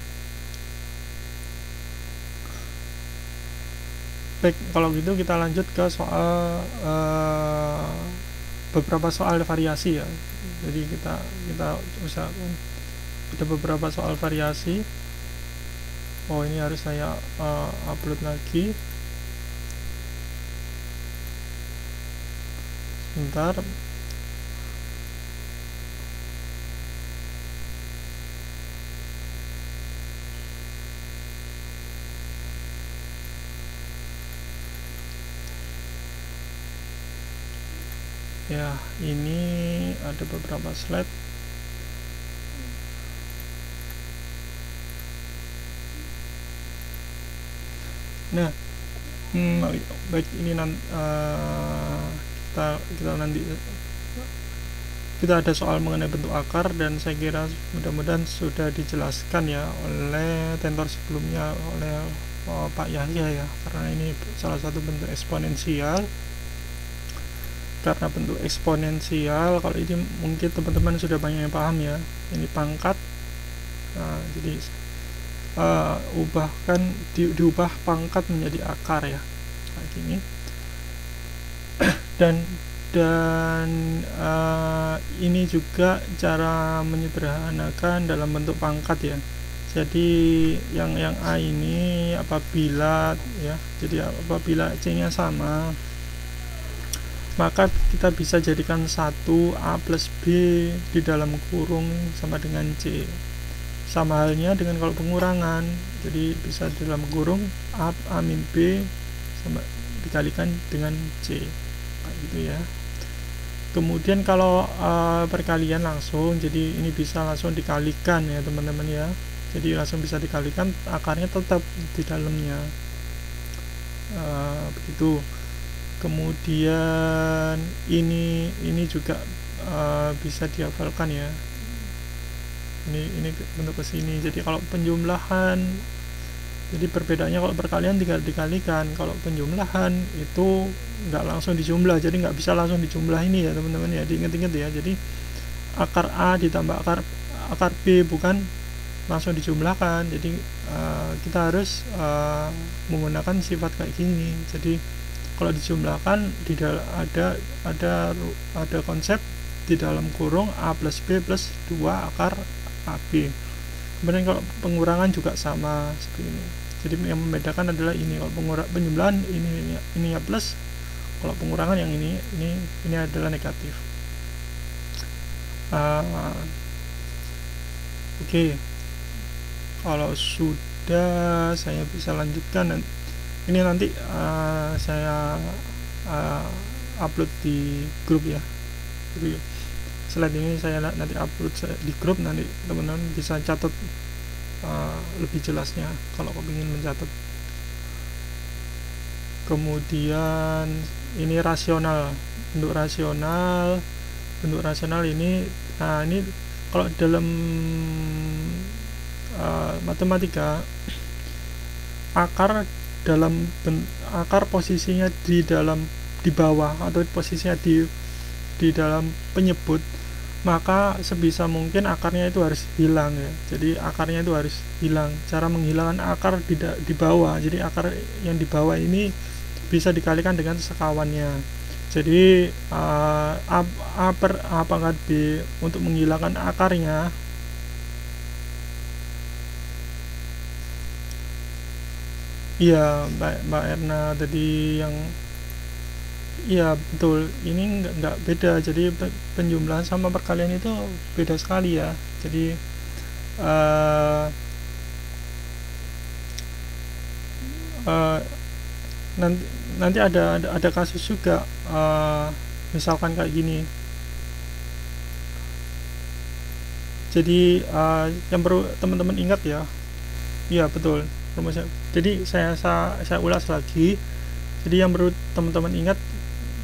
Baik, kalau gitu kita lanjut ke soal beberapa soal variasi ya. Jadi kita usahakan ada beberapa soal variasi. Oh, ini harus saya upload lagi. Sebentar. Ya, ini ada beberapa slide. Nah, baik, ini kita nanti kita ada soal mengenai bentuk akar, dan saya kira mudah-mudahan sudah dijelaskan ya oleh tentor sebelumnya, oleh Pak Yahya ya, karena ini salah satu bentuk eksponensial. Karena bentuk eksponensial, kalau ini mungkin teman-teman sudah banyak yang paham ya, ini pangkat. Nah, jadi diubah pangkat menjadi akar ya, kayak gini. dan ini juga cara menyederhanakan dalam bentuk pangkat ya. Jadi yang A ini apabila C-nya sama, maka kita bisa jadikan 1A plus B di dalam kurung sama dengan C. Sama halnya dengan kalau pengurangan, jadi bisa di dalam kurung A min B sama dikalikan dengan C, kayak gitu ya. Kemudian kalau perkalian langsung, jadi ini bisa langsung dikalikan ya teman-teman ya. Jadi langsung bisa dikalikan, akarnya tetap di dalamnya. Begitu. Kemudian ini juga bisa dihafalkan ya. Ini bentuk kesini. Jadi kalau penjumlahan, jadi perbedaannya kalau perkalian tinggal dikalikan. Kalau penjumlahan itu nggak langsung dijumlah, jadi nggak bisa langsung dijumlah ini ya teman-teman ya. Diingat-ingat ya. Jadi akar A ditambah akar B bukan langsung dijumlahkan. Jadi kita harus menggunakan sifat kayak gini. Jadi kalau dijumlahkan ada konsep di dalam kurung A plus B plus 2 akar AB. Kemudian kalau pengurangan juga sama seperti ini. Jadi yang membedakan adalah ini, kalau penjumlahan ini ya plus, kalau pengurangan yang ini adalah negatif. Oke, kalau sudah saya bisa lanjutkan. Ini nanti saya upload di grup ya. Jadi slide ini saya nanti upload di grup, nanti teman-teman bisa catat lebih jelasnya kalau kepingin mencatat. Kemudian ini rasional, bentuk rasional ini. Nah, ini kalau dalam matematika, akar posisinya di bawah atau posisinya di dalam penyebut, maka sebisa mungkin akarnya itu harus hilang ya. Jadi akarnya itu harus hilang. Cara menghilangkan akar di bawah, jadi akar yang di bawah ini bisa dikalikan dengan sekawannya. Jadi A per A pangkat B untuk menghilangkan akarnya, iya Mbak Erna tadi yang iya betul, ini nggak beda. Jadi penjumlahan sama perkalian itu beda sekali ya. Jadi nanti ada kasus juga, misalkan kayak gini. Jadi yang perlu teman-teman ingat ya, iya betul rumusnya. Jadi saya ulas lagi. Jadi yang perlu teman-teman ingat,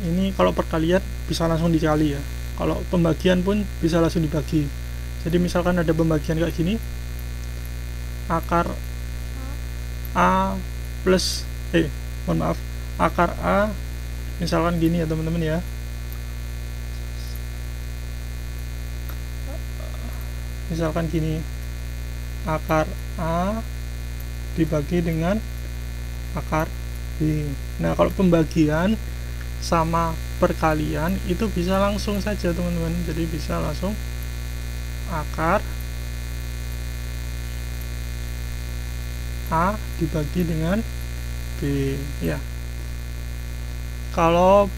ini kalau perkalian bisa langsung dikali ya, kalau pembagian pun bisa langsung dibagi. Jadi misalkan ada pembagian kayak gini, akar A plus akar A misalkan gini ya teman-teman ya. Misalkan gini, akar A dibagi dengan akar B. Nah, kalau pembagian sama perkalian itu bisa langsung saja teman-teman. Jadi bisa langsung akar A dibagi dengan B ya. Kalau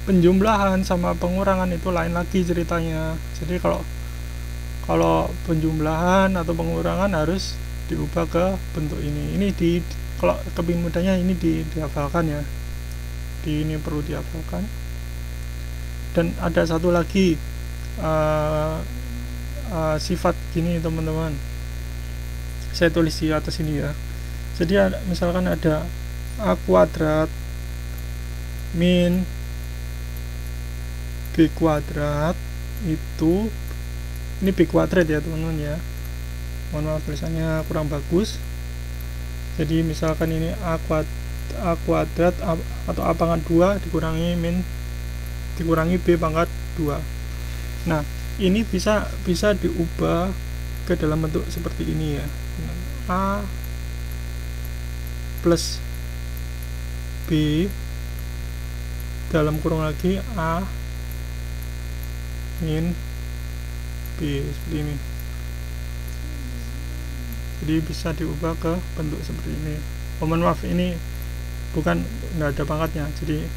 penjumlahan sama pengurangan itu lain lagi ceritanya. Jadi kalau penjumlahan atau pengurangan harus diubah ke bentuk ini. Ini kalau kepingin mudahnya ini dihafalkan ya. Ini perlu dihafalkan. Dan ada satu lagi sifat gini teman-teman. Saya tulis di atas ini ya. Jadi misalkan ada A kuadrat min B kuadrat, itu ini B kuadrat ya teman-teman ya. Mohon maaf tulisannya kurang bagus. Jadi misalkan ini A kuadrat atau A pangkat 2 dikurangi B pangkat 2. Nah, ini bisa diubah ke dalam bentuk seperti ini ya. A plus B dalam kurung lagi A min B, seperti ini. Jadi bisa diubah ke bentuk seperti ini. Mohon maaf, ini bukan nggak ada pangkatnya, jadi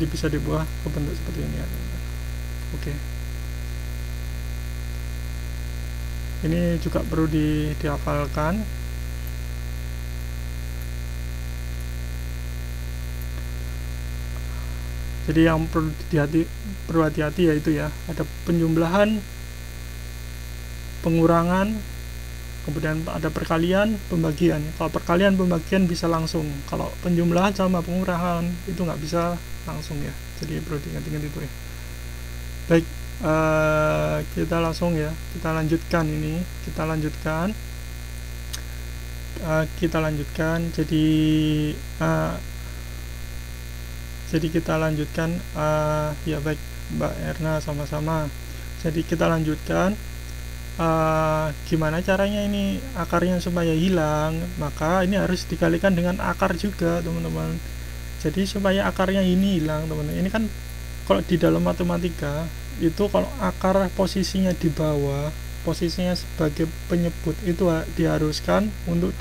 bisa diubah ke bentuk seperti ini ya. Oke. Ini juga perlu dihafalkan. Jadi yang perlu hati-hati yaitu ya, ada penjumlahan, pengurangan, kemudian ada perkalian, pembagian. Kalau perkalian pembagian bisa langsung, kalau penjumlahan sama pengurangan itu nggak bisa langsung ya. Jadi perlu diingat-ingat itu ya. Baik, kita langsung ya, kita lanjutkan ini, kita lanjutkan. Jadi kita lanjutkan ya. Baik Mbak Erna, sama-sama. Jadi kita lanjutkan gimana caranya ini akarnya supaya hilang. Maka ini harus dikalikan dengan akar juga teman-teman. Jadi supaya akarnya ini hilang teman-teman. Ini kan kalau di dalam matematika itu, kalau akar posisinya di bawah, posisinya sebagai penyebut, itu diharuskan untuk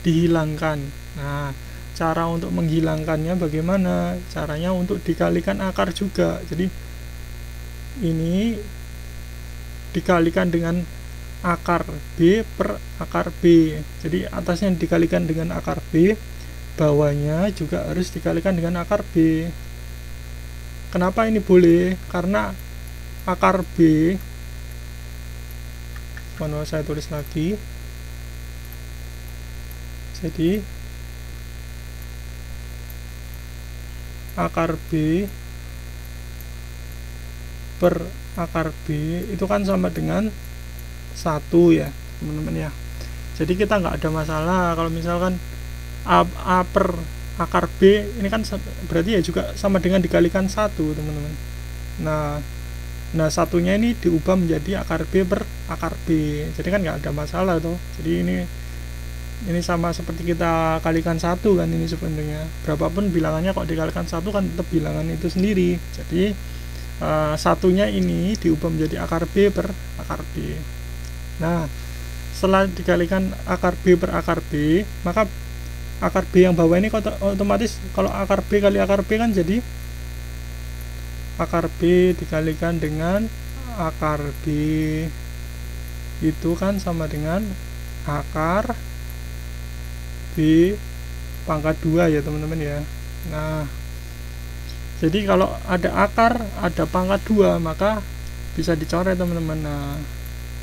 dihilangkan. Nah, cara untuk menghilangkannya bagaimana? Caranya untuk dikalikan akar juga. Jadi ini dikalikan dengan akar B per akar B. Jadi atasnya dikalikan dengan akar B, bawahnya juga harus dikalikan dengan akar B. Kenapa ini boleh? Karena akar B, saya tulis lagi. Jadi akar B per akar B itu kan sama dengan 1 ya teman-teman ya. Jadi kita nggak ada masalah kalau misalkan A per akar B ini kan berarti ya juga sama dengan dikalikan 1 teman-teman. Nah satunya ini diubah menjadi akar B per akar B, jadi kan nggak ada masalah tuh. Jadi ini sama seperti kita kalikan 1 kan, ini sebenarnya berapapun bilangannya kok dikalikan 1 kan tetap bilangan itu sendiri. Jadi satunya ini diubah menjadi akar B per akar B. Nah setelah dikalikan akar B per akar B, maka akar B yang bawah ini otomatis kalau akar B kali akar B kan jadi akar B dikalikan dengan akar B itu kan sama dengan akar B pangkat 2 ya teman-teman ya. Nah jadi kalau ada akar ada pangkat 2 maka bisa dicoret teman-teman. Nah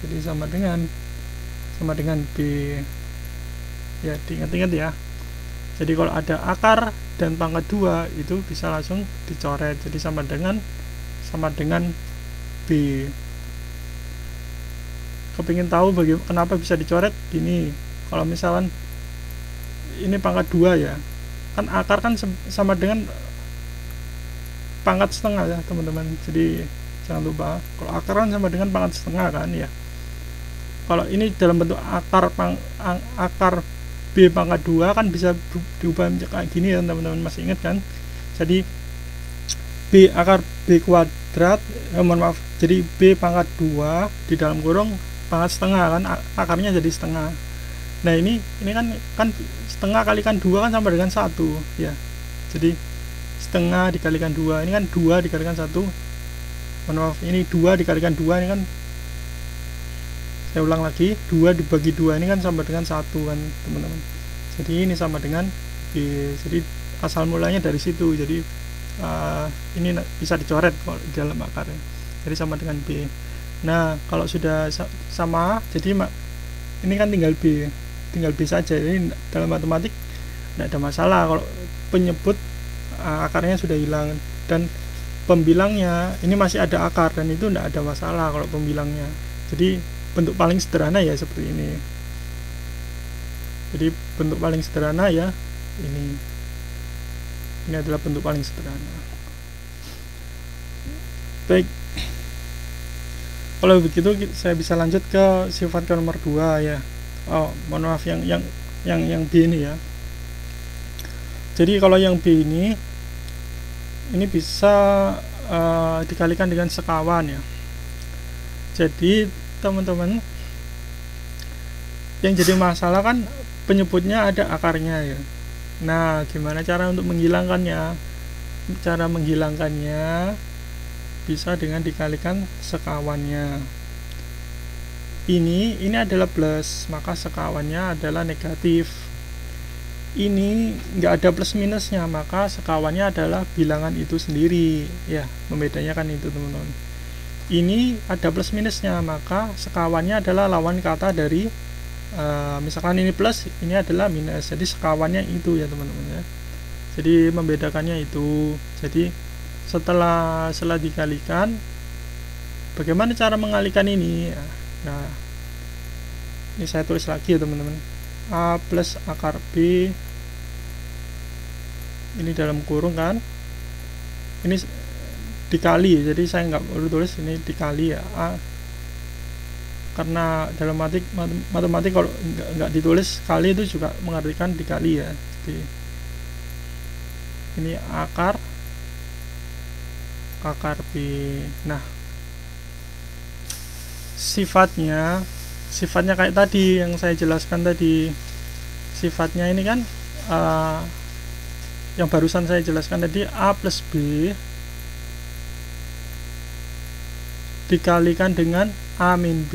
jadi sama dengan B ya, diingat-ingat ya. Jadi kalau ada akar dan pangkat 2 itu bisa langsung dicoret, jadi sama dengan B. Kepingin tahu kenapa bisa dicoret gini, kalau misalkan ini pangkat 2 ya kan, akar kan sama dengan pangkat setengah ya teman-teman. Jadi jangan lupa kalau akar kan sama dengan pangkat setengah kan ya. Kalau ini dalam bentuk akar B pangkat 2 kan bisa diubah kayak gini ya teman-teman, masih ingat kan? Jadi B akar B kuadrat, jadi B pangkat 2 di dalam kurung pangkat setengah kan, akarnya jadi setengah. Nah ini kan setengah kalikan 2 kan sama dengan 1 ya. Jadi setengah dikalikan 2, ini kan 2 dikalikan 1, ini 2 dikalikan 2, ini kan, saya ulang lagi, 2 dibagi 2 ini kan sama dengan 1 kan teman-teman. Jadi ini sama dengan B. Jadi asal mulanya dari situ. Jadi ini bisa dicoret kalau di dalam akarnya. Jadi sama dengan B. Nah kalau sudah sama, jadi ini kan tinggal B saja. Ini dalam matematik tidak ada masalah kalau penyebut akarnya sudah hilang dan pembilangnya ini masih ada akar, dan itu tidak ada masalah kalau pembilangnya. Jadi bentuk paling sederhana ya seperti ini. Jadi bentuk paling sederhana ya ini adalah bentuk paling sederhana. Baik, kalau begitu saya bisa lanjut ke sifat ke nomor 2 ya. Oh mohon maaf, yang B ini ya. Jadi kalau yang B ini bisa dikalikan dengan sekawan ya. Jadi teman-teman, yang jadi masalah kan penyebutnya ada akarnya ya. Nah gimana cara untuk menghilangkannya? Cara menghilangkannya bisa dengan dikalikan sekawannya. Ini adalah plus, maka sekawannya adalah negatif. Ini nggak ada plus minusnya, maka sekawannya adalah bilangan itu sendiri ya. Membedanya kan itu teman-teman. Ini ada plus minusnya, maka sekawannya adalah lawan kata dari misalkan ini plus, ini adalah minus. Jadi sekawannya itu ya teman-teman ya. Jadi membedakannya itu. Jadi setelah dikalikan, bagaimana cara mengalikan ini? Nah, ini saya tulis lagi ya teman-teman. A plus akar B, ini dalam kurung kan, ini dikali, jadi saya nggak perlu tulis ini dikali ya A, karena dalam matematik kalau nggak ditulis kali itu juga mengartikan dikali ya. Jadi ini akar B. Nah sifatnya kayak tadi yang saya jelaskan tadi. Sifatnya ini kan yang barusan saya jelaskan tadi, A plus B dikalikan dengan A min B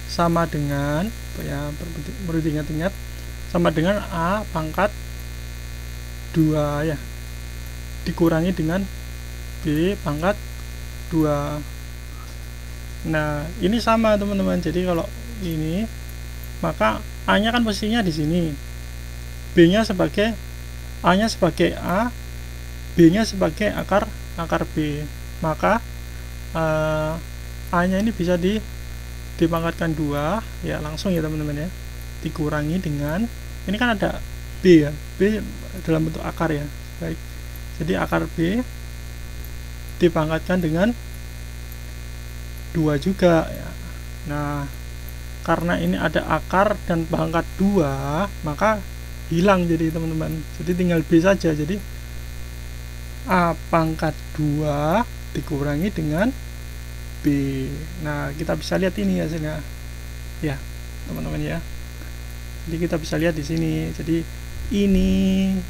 sama dengan, ya perlu diingat-ingat, sama dengan A pangkat 2 ya, dikurangi dengan B pangkat 2. Nah, ini sama teman-teman. Jadi kalau ini, maka A-nya kan posisinya di sini. B-nya sebagai A-nya sebagai A, B-nya sebagai akar B. Maka A-nya ini bisa dipangkatkan 2 ya, langsung ya teman-teman ya. Dikurangi dengan, ini kan ada B ya. B dalam bentuk akar ya. Baik. Jadi akar B dipangkatkan dengan 2 juga ya. Nah, karena ini ada akar dan pangkat 2, maka hilang jadi teman-teman. Jadi tinggal B saja. Jadi A pangkat 2 dikurangi dengan B. Nah, kita bisa lihat ini hasilnya. Ya, teman-teman ya. Jadi kita bisa lihat di sini. Jadi ini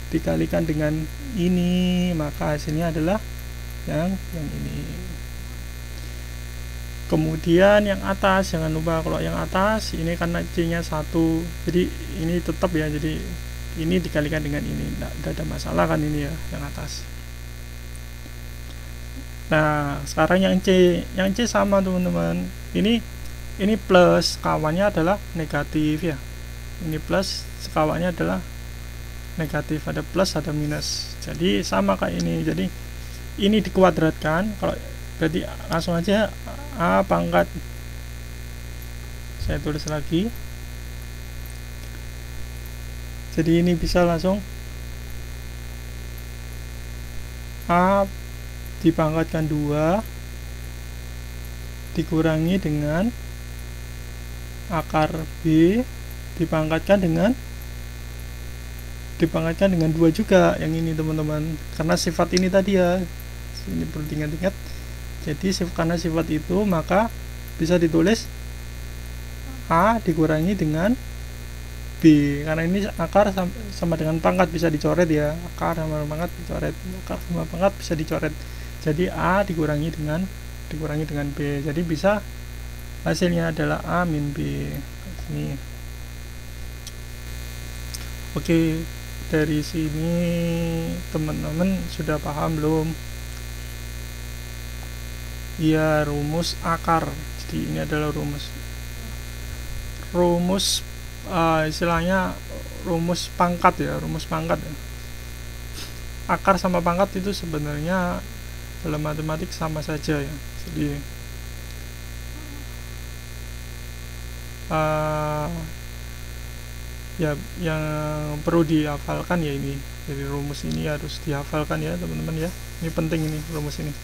dikalikan dengan ini, maka hasilnya adalah yang ini. Kemudian yang atas, jangan lupa kalau yang atas ini karena C-nya 1, jadi ini tetap ya, jadi ini dikalikan dengan ini, tidak ada masalah kan ini ya, yang atas. Nah, sekarang yang C sama teman-teman. Ini plus, kawannya adalah negatif ya. Ini plus, kawannya adalah negatif, ada plus ada minus. Jadi sama kayak ini. Jadi ini dikuadratkan, kalau berarti langsung aja A pangkat, saya tulis lagi. Jadi ini bisa langsung A dipangkatkan 2 dikurangi dengan akar B dipangkatkan dengan 2 juga yang ini teman-teman, karena sifat ini tadi ya, ini perlu diingat-ingat. Jadi karena sifat itu, maka bisa ditulis A dikurangi dengan B, karena ini akar sama dengan pangkat bisa dicoret ya, akar sama pangkat dicoret, akar sama pangkat bisa dicoret. Jadi A dikurangi dengan B, jadi bisa hasilnya adalah A min B. Ini oke, dari sini teman-teman sudah paham belum? Ya, rumus akar. Jadi ini adalah rumus istilahnya rumus pangkat ya, akar sama pangkat itu sebenarnya dalam matematik sama saja ya. Jadi ya, yang perlu dihafalkan ya ini. Jadi rumus ini harus dihafalkan ya teman-teman ya. Ini penting ini rumus ini.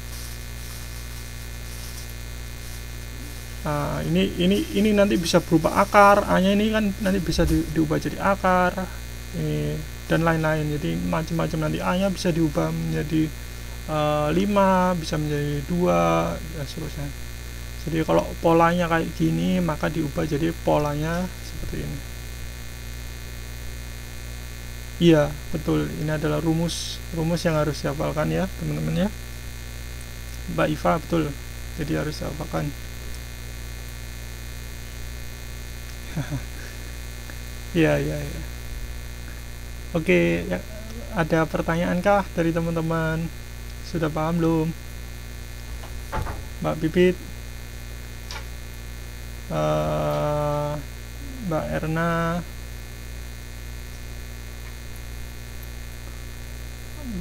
Nah, ini nanti bisa berubah akar, A-nya ini kan nanti bisa diubah jadi akar, ini dan lain-lain. Jadi macam-macam, nanti A-nya bisa diubah menjadi 5, bisa menjadi 2 dan seterusnya. Jadi kalau polanya kayak gini, maka diubah jadi polanya seperti ini. Iya, betul. Ini adalah rumus yang harus dihafalkan ya, teman-teman ya. Mbak Iva, betul. Jadi harus dihafalkan. Iya. Oke, ya, ada pertanyaan kah dari teman-teman? Sudah paham belum? Mbak Pipit, Mbak Erna,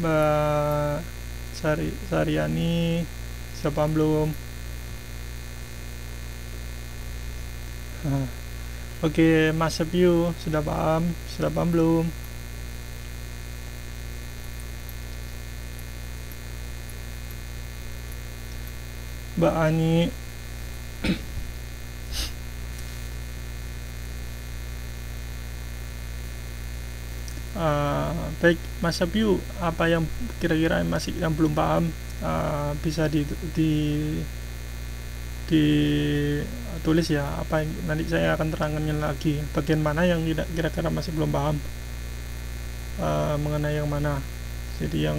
Mbak Sariani, sudah paham belum? Oke, Mas Sepio, sudah paham belum? Mbak Ani, baik Mas Sepio, apa yang kira-kira masih yang belum paham, bisa ditulis ya, apa yang nanti saya akan terangkan lagi bagian mana yang kira-kira masih belum paham mengenai yang mana. Jadi yang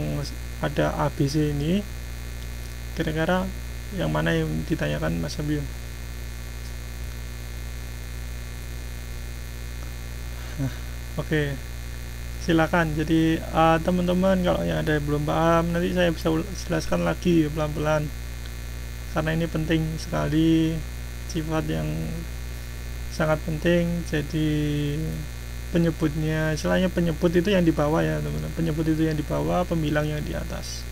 ada ABC ini Kira-kira yang mana yang ditanyakan Mas Habib? Oke, silakan. Jadi teman-teman kalau yang ada yang belum paham, nanti saya bisa jelaskan lagi pelan-pelan, karena ini penting sekali, sifat yang sangat penting. Jadi penyebutnya, istilahnya penyebut itu yang di bawah ya teman-teman, penyebut itu yang di bawah, pembilang yang di atas.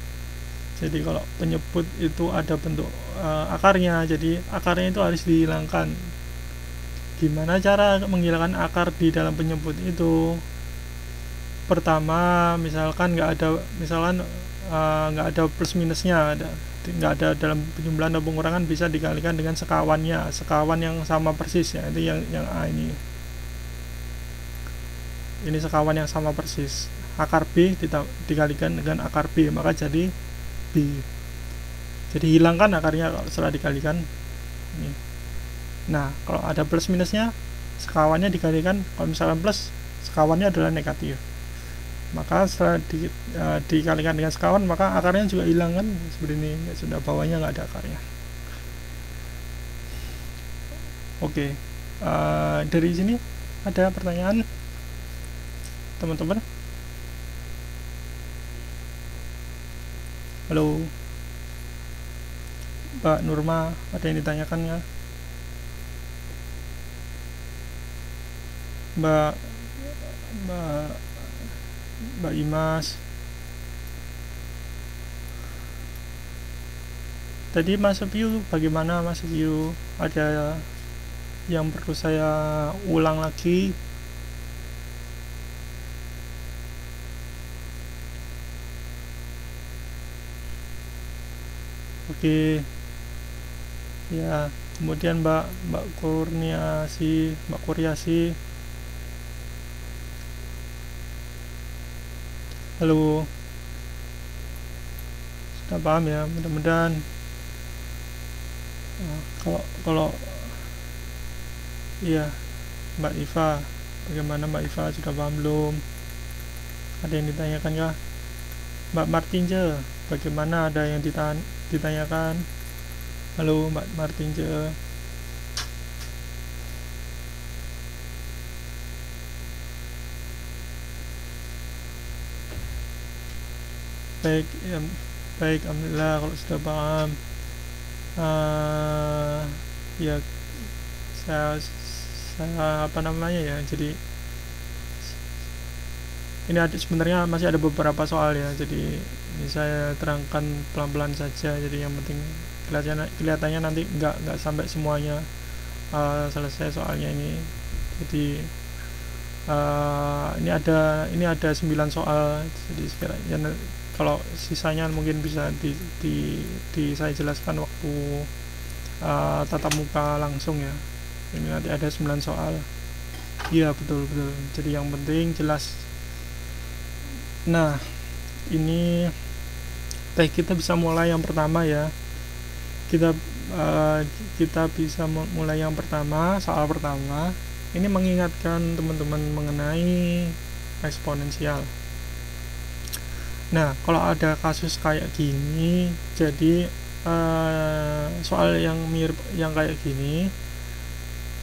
Jadi kalau penyebut itu ada bentuk akarnya, jadi akarnya itu harus dihilangkan. Gimana cara menghilangkan akar di dalam penyebut itu? Pertama, misalkan nggak ada plus minusnya, nggak ada dalam penjumlahan atau pengurangan, bisa dikalikan dengan sekawannya, sekawan yang sama persis ya, itu yang A ini sekawan yang sama persis. Akar B dikalikan dengan akar B, maka jadi B. Jadi hilangkan akarnya kalau setelah dikalikan ini. Nah, kalau ada plus minusnya, sekawannya dikalikan, kalau misalkan plus, sekawannya adalah negatif, maka setelah dikalikan dengan sekawan, maka akarnya juga hilang kan, seperti ini, sudah bawahnya nggak ada akarnya. Oke, dari sini ada pertanyaan teman-teman? Halo Mbak Nurma, ada yang ditanyakan ya? Mbak Imas, tadi Mas View bagaimana Mas View? Ada yang perlu saya ulang lagi? Oke ya, kemudian Mbak Kurniasi, halo, sudah paham ya, mudah-mudahan. Kalau iya, Mbak Iva, bagaimana Mbak Iva, sudah paham belum? Ada yang ditanyakan kah? Mbak Martinje, bagaimana, ada yang ditanyakan? Halo Mbak Martinje. Baik, alhamdulillah kalau sudah paham. Ya, saya apa namanya ya, jadi ini sebenarnya masih ada beberapa soal ya, jadi ini saya terangkan pelan-pelan saja, jadi yang penting kelihatannya nanti nggak sampai semuanya selesai soalnya ini. Jadi ini ada 9 soal, jadi sekiranya kalau sisanya mungkin bisa saya jelaskan waktu tatap muka langsung ya. Ini nanti ada 9 soal. Iya betul. Jadi yang penting jelas. Nah, ini kita bisa mulai yang pertama ya. Kita bisa mulai yang pertama, soal pertama. Ini mengingatkan teman-teman mengenai eksponensial. Nah, kalau ada kasus kayak gini, jadi soal yang mirip yang kayak gini,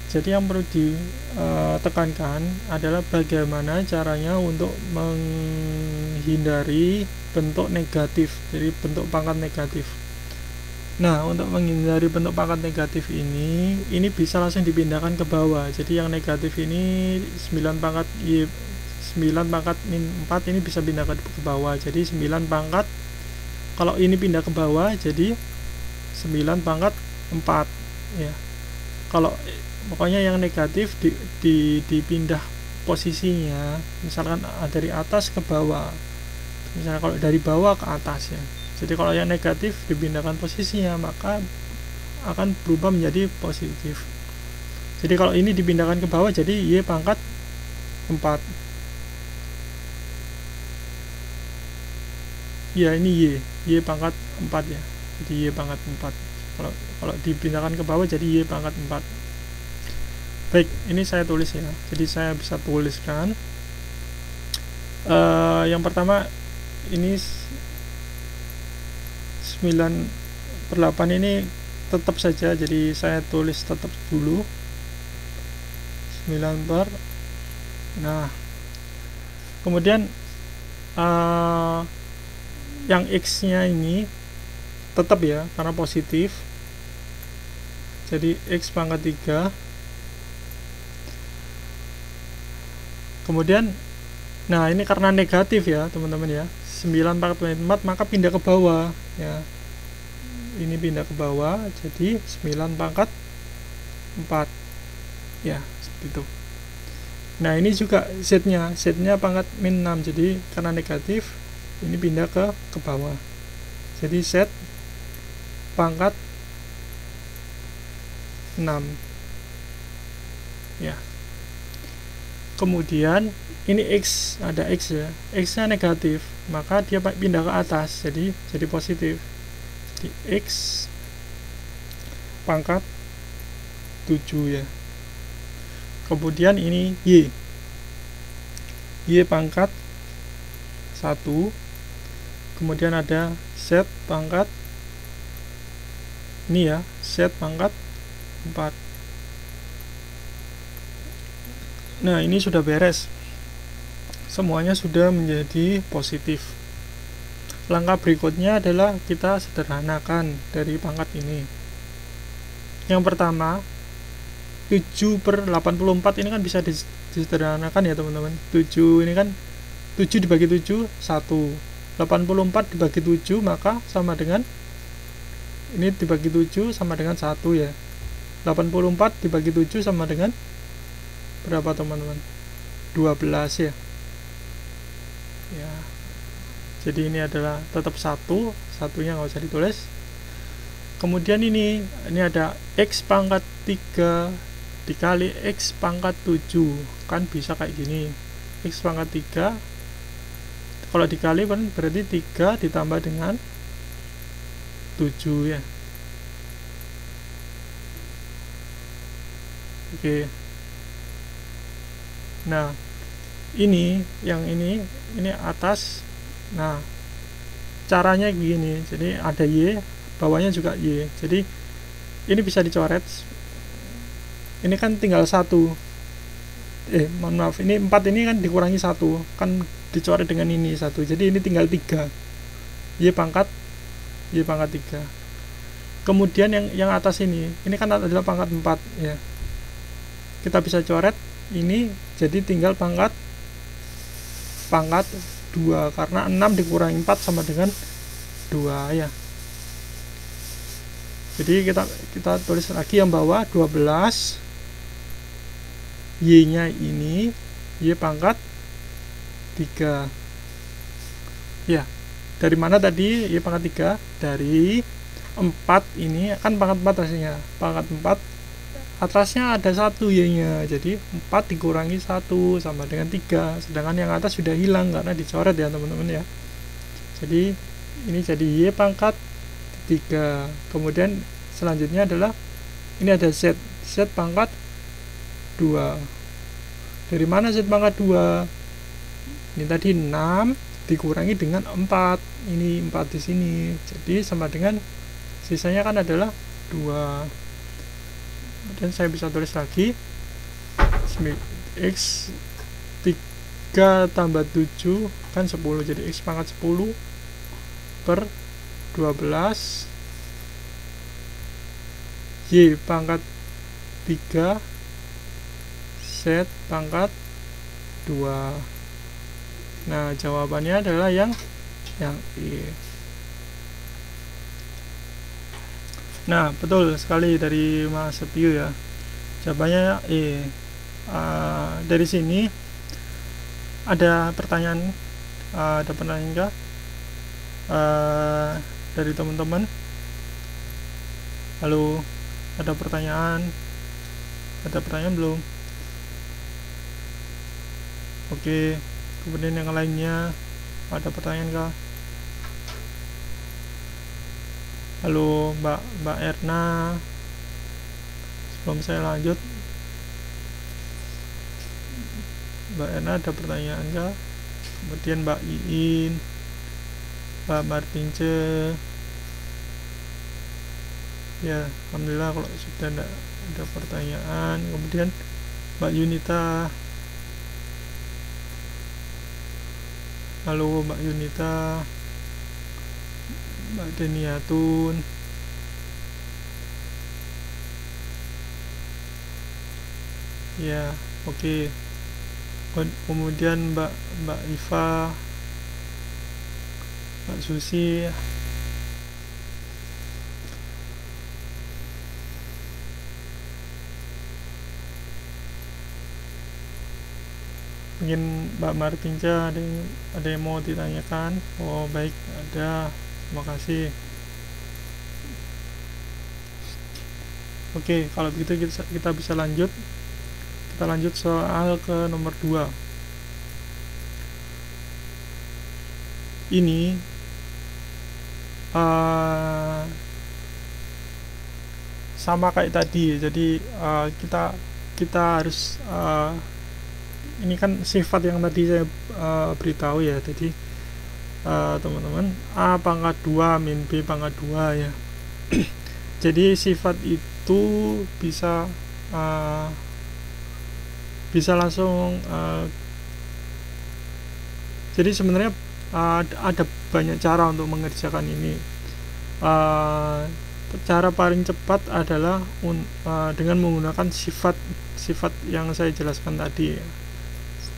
jadi yang perlu ditekankan adalah bagaimana caranya untuk menghindari bentuk negatif, jadi bentuk pangkat negatif. Nah, untuk menghindari bentuk pangkat negatif ini bisa langsung dipindahkan ke bawah. Jadi yang negatif ini 9 pangkat min 4 ini bisa pindah ke bawah, jadi 9 pangkat, kalau ini pindah ke bawah jadi 9 pangkat 4 ya. Kalau pokoknya yang negatif dipindah posisinya, misalkan dari atas ke bawah, misalnya kalau dari bawah ke atas ya. Jadi kalau yang negatif dipindahkan posisinya, maka akan berubah menjadi positif. Jadi kalau ini dipindahkan ke bawah jadi Y pangkat 4 ya, ini Y pangkat 4 ya, jadi Y pangkat 4. Kalau dipindahkan ke bawah jadi Y pangkat 4. Baik, ini saya tulis ya, jadi saya bisa tuliskan yang pertama ini 9 per 8 ini tetap saja, jadi saya tulis tetap dulu 9 per. Nah, kemudian yang X nya ini tetap ya, karena positif, jadi X pangkat 3. Kemudian, nah ini karena negatif ya teman-teman ya, 9 pangkat 4, maka pindah ke bawah ya, ini pindah ke bawah, jadi 9 pangkat 4 ya, seperti itu. Nah ini juga Z nya pangkat min 6, jadi karena negatif ini pindah ke bawah, jadi Z pangkat 6 ya. Kemudian ini X, ada X ya, X nya negatif, maka dia pindah ke atas, jadi positif, jadi X pangkat 7 ya. Kemudian ini Y pangkat 1, kemudian ada Z pangkat, ini ya, Z pangkat 4. Nah ini sudah beres, semuanya sudah menjadi positif. Langkah berikutnya adalah kita sederhanakan dari pangkat ini. Yang pertama, 7 per 84 ini kan bisa disederhanakan ya teman-teman. 7 ini kan 7 dibagi 7 1, 84 dibagi 7 maka sama dengan, ini dibagi 7 sama dengan 1 ya. 84 dibagi 7 sama dengan berapa teman-teman? 12 ya. Ya. Jadi ini adalah tetap 1, satunya nggak usah ditulis. Kemudian ini ada X pangkat 3 dikali X pangkat 7, kan bisa kayak gini. X pangkat 3 kalau dikali kan berarti 3 ditambah dengan 7 ya. Oke. Nah ini yang ini atas. Nah caranya begini, jadi ada Y, bawahnya juga Y, jadi ini bisa dicoret. Ini kan tinggal 1, mohon maaf, ini 4 ini kan dikurangi 1, kan dicoret dengan ini 1, jadi ini tinggal 3, Y pangkat 3. Kemudian yang atas ini kan adalah pangkat 4 ya, kita bisa coret ini, jadi tinggal pangkat 2, karena 6 dikurangi 4 sama dengan 2 ya. Jadi kita tulis lagi yang bawah 12, Y nya ini Y pangkat 3 ya. Dari mana tadi Y pangkat 3? Dari 4, ini kan pangkat 4 hasilnya, pangkat 4 atasnya ada 1 Y nya, jadi 4 dikurangi 1 sama dengan 3, sedangkan yang atas sudah hilang karena dicoret ya teman-teman ya. Jadi ini jadi Y pangkat 3. Kemudian selanjutnya adalah ini ada Z pangkat 2. Dari mana Z pangkat 2? Ini tadi 6 dikurangi dengan 4, ini 4 di sini, jadi sama dengan sisanya kan adalah 2. Dan saya bisa tulis lagi X 3 tambah 7 kan 10, jadi X pangkat 10 per 12 Y pangkat 3 Z pangkat 2. Nah jawabannya adalah yang E. Nah betul sekali dari Mas Sepio ya, jawabannya E. Dari sini ada pertanyaan, kah dari teman-teman? Halo, ada pertanyaan belum? Oke, kemudian yang lainnya ada pertanyaan kah? Halo Mbak Erna, sebelum saya lanjut, Mbak Erna ada pertanyaan kah? Kemudian Mbak Iin, Mbak Martince, Ya, alhamdulillah kalau sudah tidak ada pertanyaan. Kemudian Mbak Yunita, halo Mbak Yunita, Mbak Deniatun, ya, oke. Kemudian Mbak Iva, Mbak Susi, mungkin Mbak Martinja ada yang mau ditanyakan. Oh baik, ada, terima kasih. Oke, kalau begitu kita bisa lanjut. Kita lanjut soal ke nomor 2. Ini sama kayak tadi. Jadi kita harus ini kan sifat yang tadi saya beritahu ya. Jadi teman-teman, A pangkat 2 min B pangkat 2 ya. Jadi sifat itu bisa langsung jadi sebenarnya ada banyak cara untuk mengerjakan ini. Cara paling cepat adalah dengan menggunakan sifat yang saya jelaskan tadi.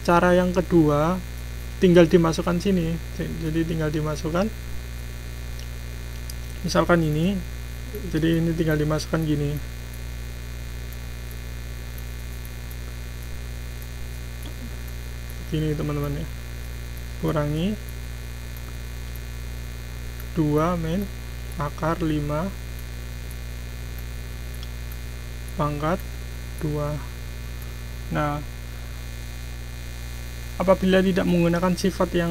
Cara yang kedua tinggal dimasukkan sini. Jadi tinggal dimasukkan, misalkan ini, jadi ini tinggal dimasukkan gini. Gini teman-teman ya. Kurangi 2 min akar 5 pangkat 2. Nah, apabila tidak menggunakan sifat yang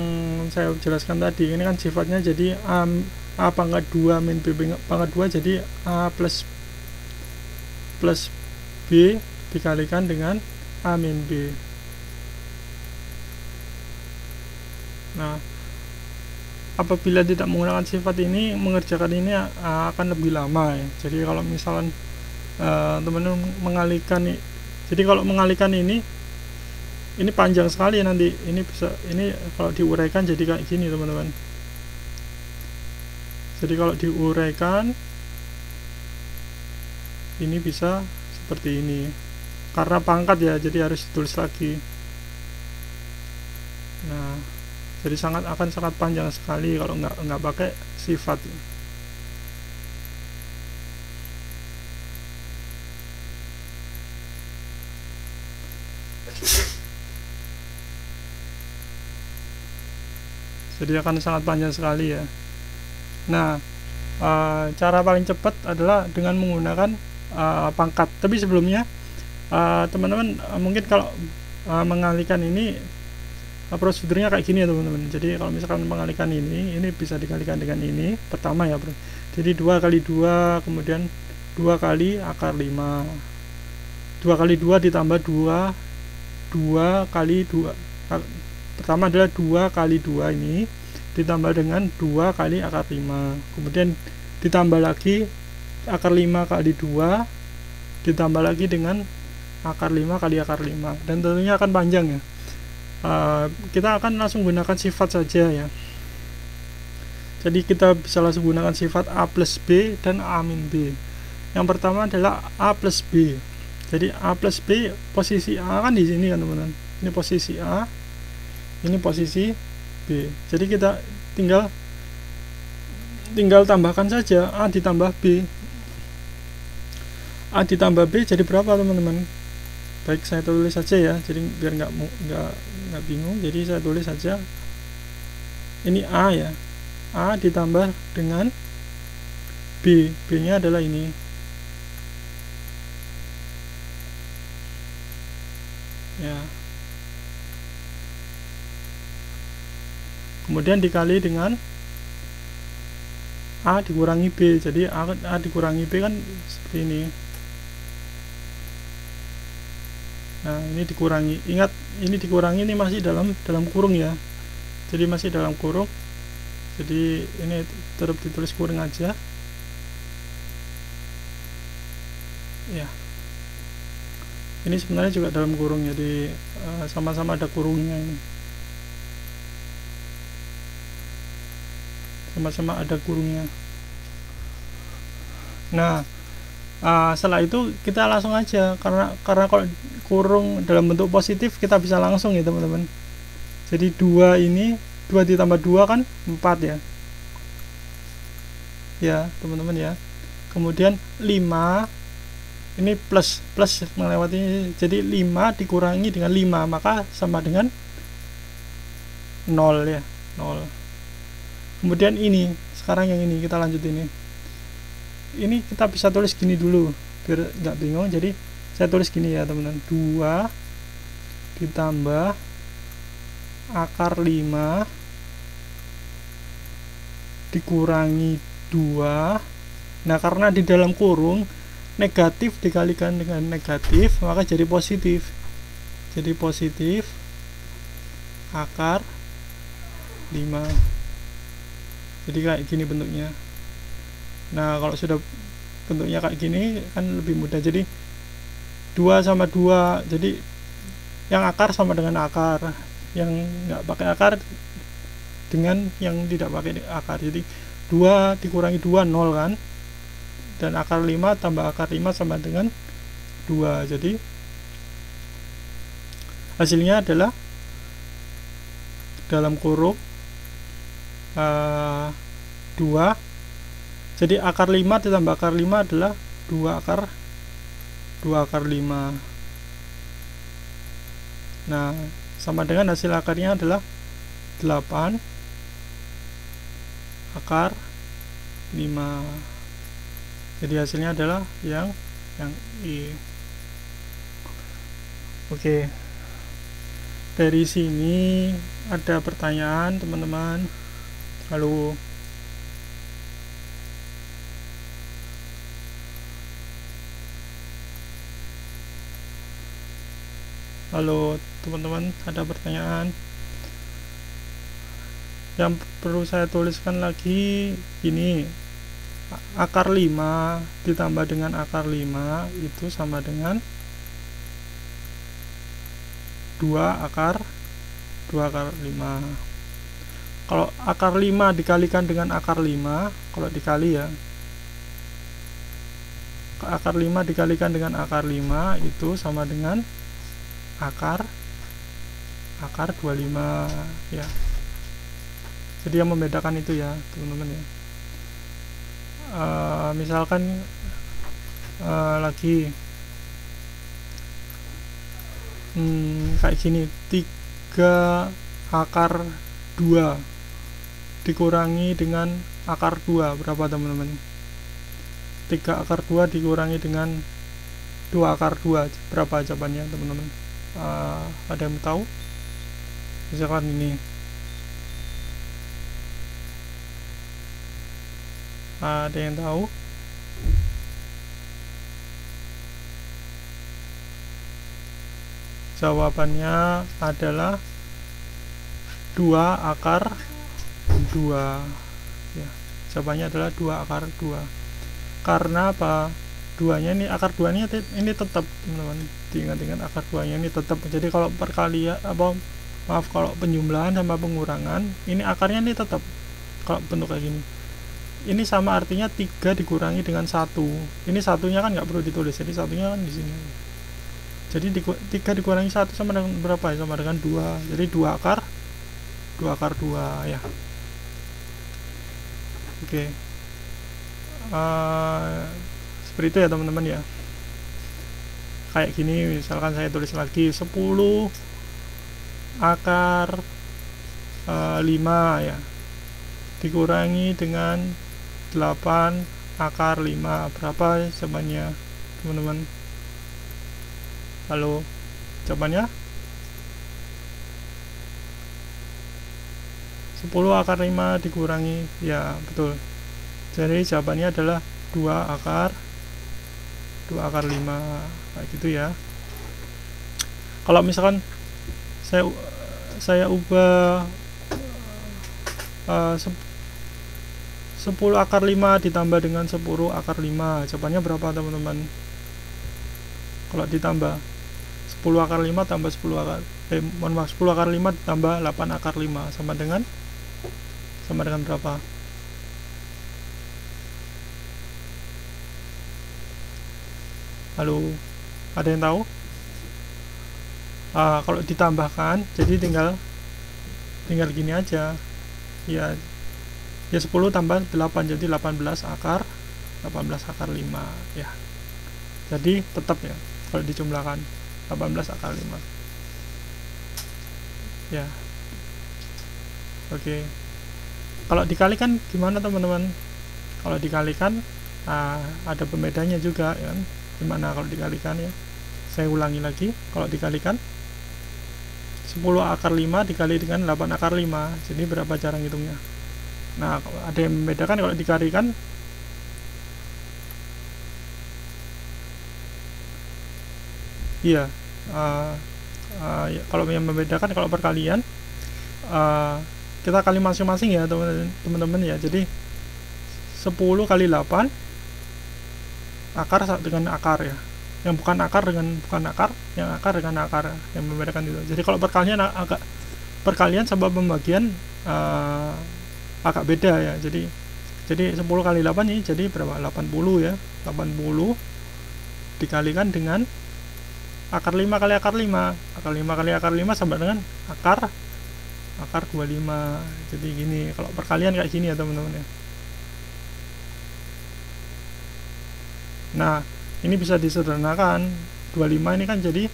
saya jelaskan tadi, ini kan sifatnya jadi A pangkat 2 min B pangkat 2, jadi A plus B dikalikan dengan A min B. Nah, apabila tidak menggunakan sifat ini, mengerjakan ini akan lebih lama ya. Jadi kalau misalkan teman-teman mengalihkan, jadi kalau mengalihkan ini panjang sekali nanti. Ini bisa, ini kalau diuraikan jadi kayak gini teman-teman. Jadi kalau diuraikan ini bisa seperti ini. Karena pangkat ya, jadi harus ditulis lagi. Nah, jadi akan sangat panjang sekali kalau nggak pakai sifat. Jadi akan sangat panjang sekali ya. Nah, cara paling cepat adalah dengan menggunakan pangkat. Tapi sebelumnya teman-teman mungkin kalau mengalihkan ini prosedurnya kayak gini ya teman-teman. Jadi kalau misalkan mengalihkan ini bisa dikalikan dengan ini pertama ya bro. Jadi 2 kali 2, kemudian 2 kali akar 5, 2 kali 2 ditambah 2 kali 2. Pertama adalah 2 kali 2 ini ditambah dengan 2 kali akar 5, kemudian ditambah lagi akar 5 kali 2 ditambah lagi dengan akar 5 kali akar 5, dan tentunya akan panjang ya. Kita akan langsung gunakan sifat saja ya. Jadi kita bisa langsung gunakan sifat A plus B dan A min B. Yang pertama adalah A plus B. Jadi A plus B, posisi A kan di sini kan teman-teman. Ini posisi A, ini posisi B. Jadi kita tinggal tambahkan saja A ditambah B. A ditambah B jadi berapa teman-teman? Baik, saya tulis saja ya, jadi biar nggak bingung. Jadi saya tulis saja ini A ya, A ditambah dengan B, B nya adalah ini ya, kemudian dikali dengan A dikurangi B. Jadi A dikurangi B kan seperti ini. Nah, ini dikurangi. Ingat, ini dikurangi, ini masih dalam kurung ya. Jadi masih dalam kurung. Jadi ini tetap ditulis kurung aja. ya. Ini sebenarnya juga dalam kurung, jadi sama-sama ada kurungnya ini. Sama-sama ada kurungnya. Nah, setelah itu kita langsung aja, karena kalau kurung dalam bentuk positif kita bisa langsung ya teman-teman. Jadi 2 ini 2 ditambah 2 kan 4 ya. Ya, teman-teman ya. Kemudian 5 ini plus melewati, jadi 5 dikurangi dengan 5 maka sama dengan 0 ya, 0. Kemudian ini, sekarang yang ini kita lanjut ini kita bisa tulis gini dulu biar nggak bingung. Jadi saya tulis gini ya teman-teman, 2 ditambah akar 5 dikurangi 2. Nah, karena di dalam kurung negatif dikalikan dengan negatif maka jadi positif. Jadi positif akar 5. Jadi kayak gini bentuknya. Nah, kalau sudah bentuknya kayak gini kan lebih mudah. Jadi 2 sama 2, jadi yang akar sama dengan akar, yang nggak pakai akar dengan yang tidak pakai akar. Jadi 2 dikurangi 2 0 kan, dan akar 5 tambah akar 5 sama dengan 2. Jadi hasilnya adalah dalam kurung 2. Jadi akar 5 ditambah akar 5 adalah 2 akar 5. Nah, sama dengan hasil akarnya adalah 8 akar 5. Jadi hasilnya adalah yang I. Oke. Dari sini ada pertanyaan teman-teman. Halo. Halo teman-teman, ada pertanyaan? Yang perlu saya tuliskan lagi ini, akar 5 ditambah dengan akar 5 itu sama dengan 2 akar 5. Kalau akar 5 dikalikan dengan akar 5, kalau dikali ya, akar 5 dikalikan dengan akar 5 itu sama dengan akar 25 ya. Jadi yang membedakan itu ya teman-teman ya. Misalkan lagi kayak gini, 3 akar 2 dikurangi dengan akar 2 berapa teman-teman? 3 akar 2 dikurangi dengan 2 akar 2 berapa jawabannya teman-teman? Ada yang tahu? Misalkan ini, ada yang tahu? Jawabannya adalah 2 akar 2 ya. Jawabannya adalah 2 akar 2. Karena apa? 2-nya ini, akar 2-nya ini tetap teman-teman, diingat-ingat akar 2-nya ini tetap. Jadi kalau perkalian kalau penjumlahan sama pengurangan, ini akarnya ini tetap kalau bentuk kayak gini. Ini sama artinya 3 dikurangi dengan 1. Ini satunya kan nggak perlu ditulis, jadi satunya kan di sini. Jadi 3 dikurangi 1 sama dengan berapa ya? Sama dengan 2. Jadi 2 akar 2 ya. Oke. Seperti itu ya teman-teman ya. Kayak gini, misalkan saya tulis lagi 10 akar 5 ya, dikurangi dengan 8 akar 5, berapa jawabannya teman-teman? Halo, jawabannya 10 akar 5 dikurangi, ya betul. Jadi jawabannya adalah 2 akar 5 kayak gitu ya. Kalau misalkan saya ubah 10 akar 5 ditambah dengan 10 akar 5, jawabannya berapa teman-teman? Kalau ditambah 10 akar 5 tambah 10 akar 10 akar 5 tambah 8 akar 5 sama dengan berapa? Halo, ada yang tahu? Kalau ditambahkan jadi tinggal gini aja ya, 10 tambah 8 jadi 18 akar 5 ya. Jadi tetap ya kalau dijumlahkan 18 akar 5 ya. Oke. Kalau dikalikan gimana teman-teman? Kalau dikalikan ada pembedanya juga ya kan? Gimana kalau dikalikan ya? Saya ulangi lagi, kalau dikalikan 10 akar 5 dikali dengan 8 akar 5, jadi berapa cara ngitungnya? Nah, ada yang membedakan kalau dikalikan. Iya, ya, kalau yang membedakan kalau perkalian kita kali masing-masing ya teman-teman ya. Jadi 10 kali 8 akar dengan akar ya, yang bukan akar dengan bukan akar, yang akar dengan akar, yang membedakan itu. Jadi kalau perkalian perkalian sama pembagian agak beda ya. Jadi 10 kali 8 ini jadi berapa? 80 ya. 80 dikalikan dengan akar 5 kali akar 5. Akar 5 kali akar 5 sama dengan akar 25. Jadi gini, kalau perkalian kayak gini ya teman-teman ya. Nah, ini bisa disederhanakan. 25 ini kan jadi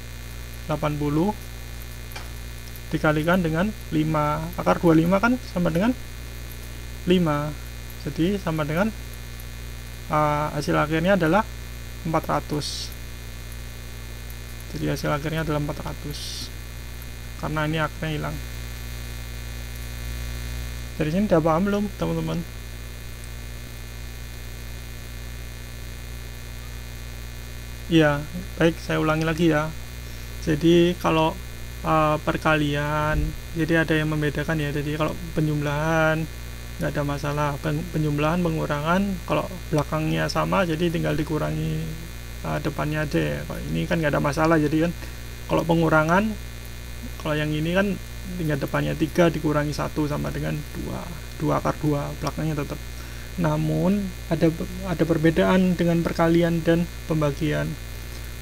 80 dikalikan dengan 5. Akar 25 kan sama dengan 5. Jadi sama dengan hasil akhirnya adalah 400. Jadi hasil akhirnya adalah 400. Karena ini akarnya hilang. Dari sini udah paham belum teman-teman? Iya, baik, saya ulangi lagi ya. Jadi kalau perkalian, jadi ada yang membedakan ya. Jadi kalau penjumlahan nggak ada masalah, penjumlahan pengurangan kalau belakangnya sama jadi tinggal dikurangi depannya aja ya. Kalau ini kan nggak ada masalah, jadi kan kalau pengurangan, kalau yang ini kan tinggal depannya 3 dikurangi 1 sama dengan 2 akar 2, belakangnya tetap. Namun ada perbedaan dengan perkalian dan pembagian.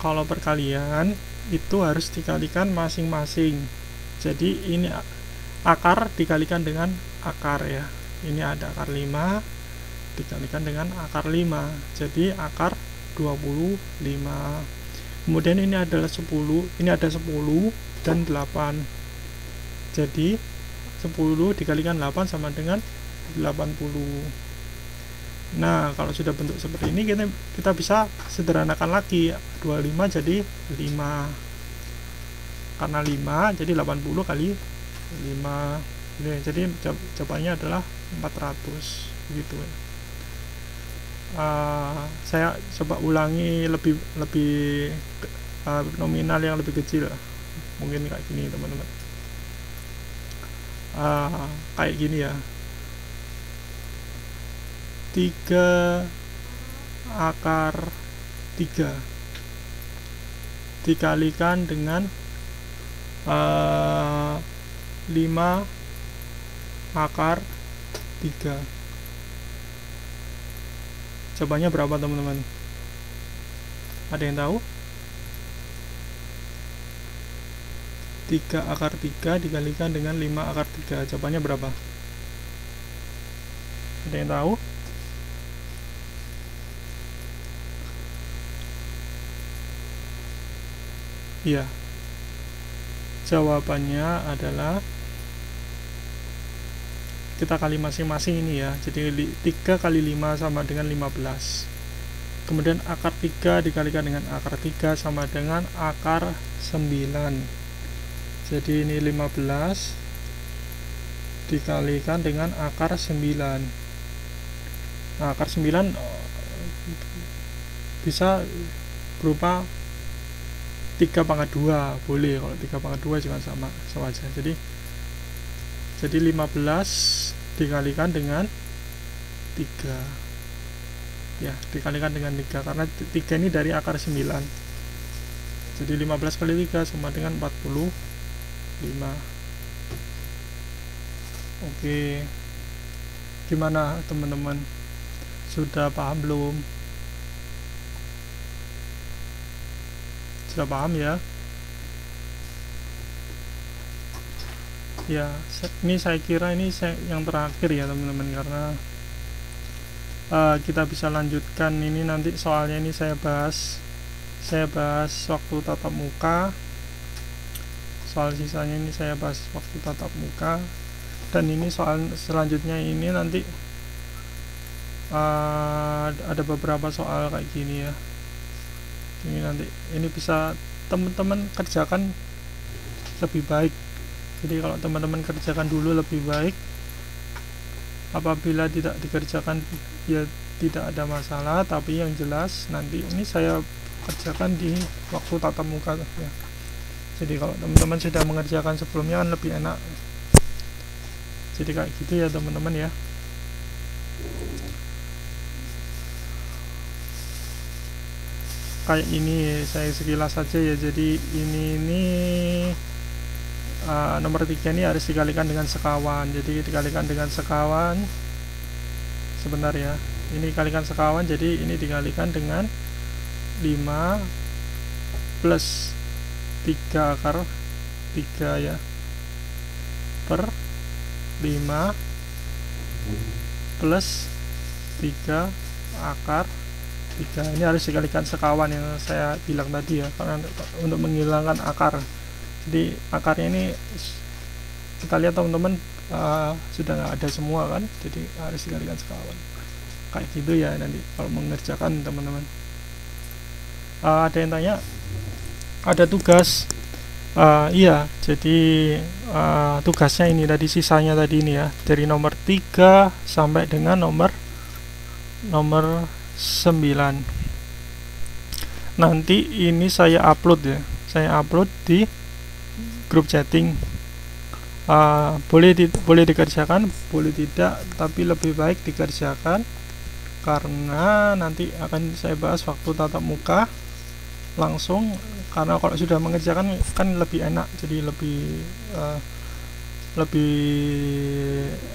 Kalau perkalian itu harus dikalikan masing-masing. Jadi ini akar dikalikan dengan akar ya. Ini ada akar 5 dikalikan dengan akar 5. Jadi akar 25. Kemudian ini adalah 10, ini ada 10 dan 8. Jadi 10 dikalikan 8 sama dengan 80. Nah, kalau sudah bentuk seperti ini kita bisa sederhanakan lagi. 25 jadi 5. Karena 5 jadi 80 kali 5. Jadi jawabannya adalah 400 gitu ya. Saya coba ulangi lebih nominal yang lebih kecil, mungkin kayak gini teman-teman. Kayak gini ya, 3 akar 3 dikalikan dengan 5 akar 3. Jawabannya berapa teman-teman? Ada yang tahu? 3 akar 3 dikalikan dengan 5 akar 3. Jawabannya berapa? Ada yang tahu? Iya. Jawabannya adalah kita kali masing-masing ini ya. Jadi 3 kali 5 sama dengan 15. Kemudian akar 3 dikalikan dengan akar 3 sama dengan akar 9. Jadi ini 15 dikalikan dengan akar 9. Nah, akar 9 bisa berupa 3 pangkat 2, boleh. Kalau 3 pangkat 2 juga sama aja. Jadi 15 dikalikan dengan 3 ya, dikalikan dengan 3 karena 3 ini dari akar 9. Jadi 15 kali 3 sama dengan 45. Oke, gimana teman-teman, sudah paham belum? Sudah paham ya? Ya, ini saya kira ini yang terakhir ya teman-teman, karena kita bisa lanjutkan ini nanti soalnya. Ini saya bahas waktu tatap muka. Soal sisanya ini saya bahas waktu tatap muka, dan ini soal selanjutnya ini nanti ada beberapa soal kayak gini ya. Ini nanti ini bisa teman-teman kerjakan lebih baik. Jadi kalau teman-teman kerjakan dulu lebih baik. Apabila tidak dikerjakan ya tidak ada masalah, tapi yang jelas nanti ini saya kerjakan di waktu tatap muka ya. Jadi kalau teman-teman sudah mengerjakan sebelumnya kan lebih enak. Jadi kayak gitu ya teman-teman ya. Kayak ini saya sekilas saja ya. Jadi ini nomor 3 ini harus dikalikan dengan sekawan. Jadi dikalikan dengan sekawan, sebentar ya, ini dikalikan sekawan, jadi ini dikalikan dengan 5 plus 3 akar 3 ya, per 5 plus 3 akar 3. Ini harus dikalikan sekawan yang saya bilang tadi ya, karena untuk menghilangkan akar. Jadi akarnya ini kita lihat teman-teman sudah nggak ada semua kan, jadi harus dikalikan sekawan kayak gitu ya nanti kalau mengerjakan teman-teman. Ada yang tanya ada tugas. Iya, jadi tugasnya ini tadi, sisanya tadi ini ya, dari nomor 3 sampai dengan nomor 9. Nanti ini saya upload ya, saya upload di grup chatting. Boleh dikerjakan, boleh tidak, tapi lebih baik dikerjakan karena nanti akan saya bahas waktu tatap muka langsung. Karena kalau sudah mengerjakan kan lebih enak, jadi lebih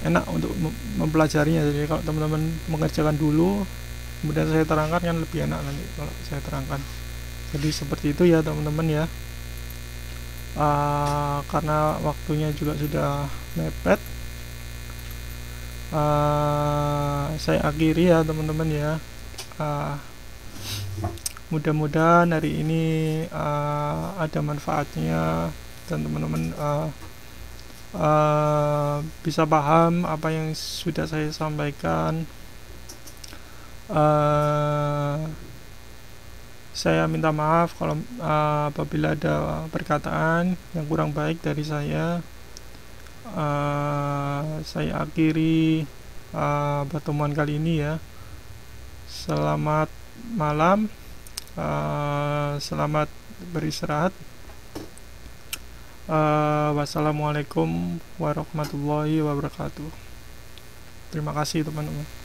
enak untuk mempelajarinya. Jadi kalau teman-teman mengerjakan dulu kemudian saya terangkan kan lebih enak nanti kalau saya terangkan. Jadi seperti itu ya teman-teman ya. Karena waktunya juga sudah mepet, saya akhiri ya teman-teman ya. Mudah-mudahan hari ini ada manfaatnya dan teman-teman bisa paham apa yang sudah saya sampaikan. Saya minta maaf kalau apabila ada perkataan yang kurang baik dari saya. Saya akhiri pertemuan kali ini ya. Selamat malam, selamat beristirahat. Wassalamualaikum warahmatullahi wabarakatuh. Terima kasih teman-teman.